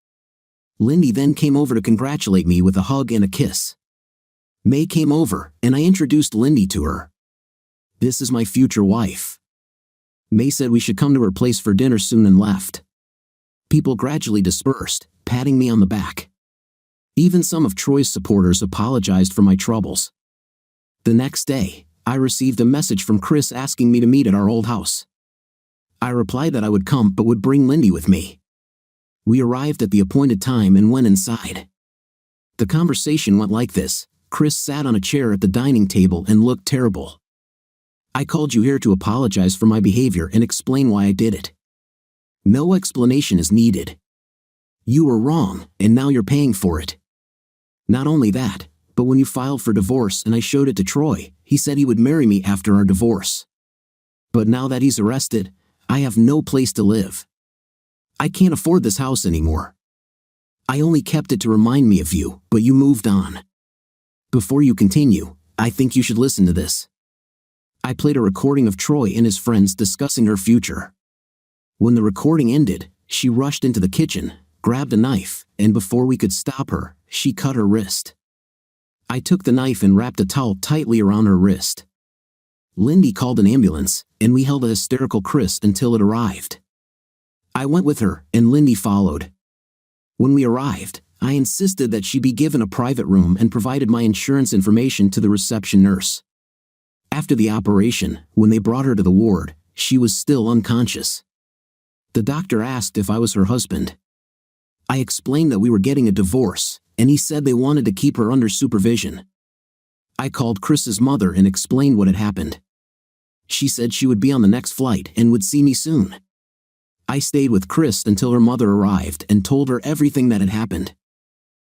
Lindy then came over to congratulate me with a hug and a kiss. May came over, and I introduced Lindy to her. "This is my future wife." May said we should come to her place for dinner soon and left. People gradually dispersed, patting me on the back. Even some of Troy's supporters apologized for my troubles. The next day, I received a message from Chris asking me to meet at our old house. I replied that I would come but would bring Lindy with me. We arrived at the appointed time and went inside. The conversation went like this. Chris sat on a chair at the dining table and looked terrible. "I called you here to apologize for my behavior and explain why I did it. No explanation is needed. You were wrong, and now you're paying for it. Not only that, but when you filed for divorce and I showed it to Troy, he said he would marry me after our divorce. But now that he's arrested, I have no place to live. I can't afford this house anymore. I only kept it to remind me of you, but you moved on. Before you continue, I think you should listen to this." I played a recording of Troy and his friends discussing her future. When the recording ended, she rushed into the kitchen, grabbed a knife, and before we could stop her, she cut her wrist. I took the knife and wrapped a towel tightly around her wrist. Lindy called an ambulance, and we held a hysterical Chris until it arrived. I went with her, and Lindy followed. When we arrived, I insisted that she be given a private room and provided my insurance information to the reception nurse. After the operation, when they brought her to the ward, she was still unconscious. The doctor asked if I was her husband. I explained that we were getting a divorce, and he said they wanted to keep her under supervision. I called Chris's mother and explained what had happened. She said she would be on the next flight and would see me soon. I stayed with Chris until her mother arrived and told her everything that had happened.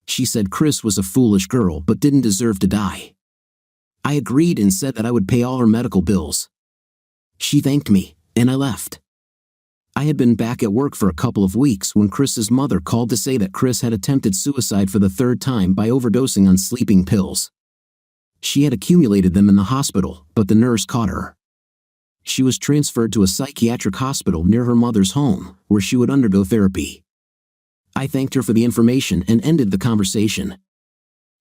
She said Chris was a foolish girl but didn't deserve to die. I agreed and said that I would pay all her medical bills. She thanked me, and I left. I had been back at work for a couple of weeks when Chris's mother called to say that Chris had attempted suicide for the third time by overdosing on sleeping pills. She had accumulated them in the hospital, but the nurse caught her. She was transferred to a psychiatric hospital near her mother's home, where she would undergo therapy. I thanked her for the information and ended the conversation.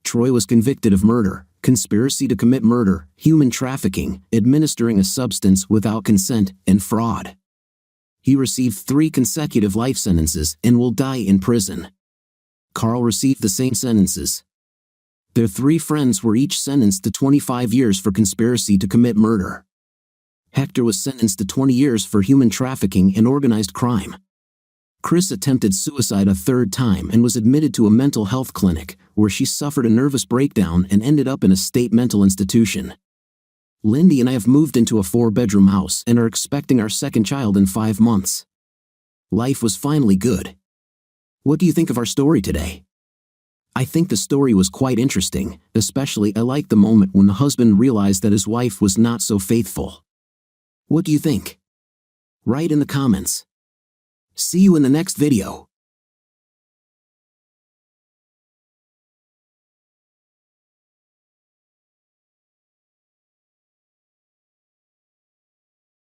Troy was convicted of murder, conspiracy to commit murder, human trafficking, administering a substance without consent, and fraud. He received 3 consecutive life sentences and will die in prison. Carl received the same sentences. Their 3 friends were each sentenced to 25 years for conspiracy to commit murder. Hector was sentenced to 20 years for human trafficking and organized crime. Chris attempted suicide a 3rd time and was admitted to a mental health clinic, where she suffered a nervous breakdown and ended up in a state mental institution. Lindy and I have moved into a 4-bedroom house and are expecting our 2nd child in 5 months. Life was finally good. What do you think of our story today? I think the story was quite interesting, especially I liked the moment when the husband realized that his wife was not so faithful. What do you think? Write in the comments. See you in the next video.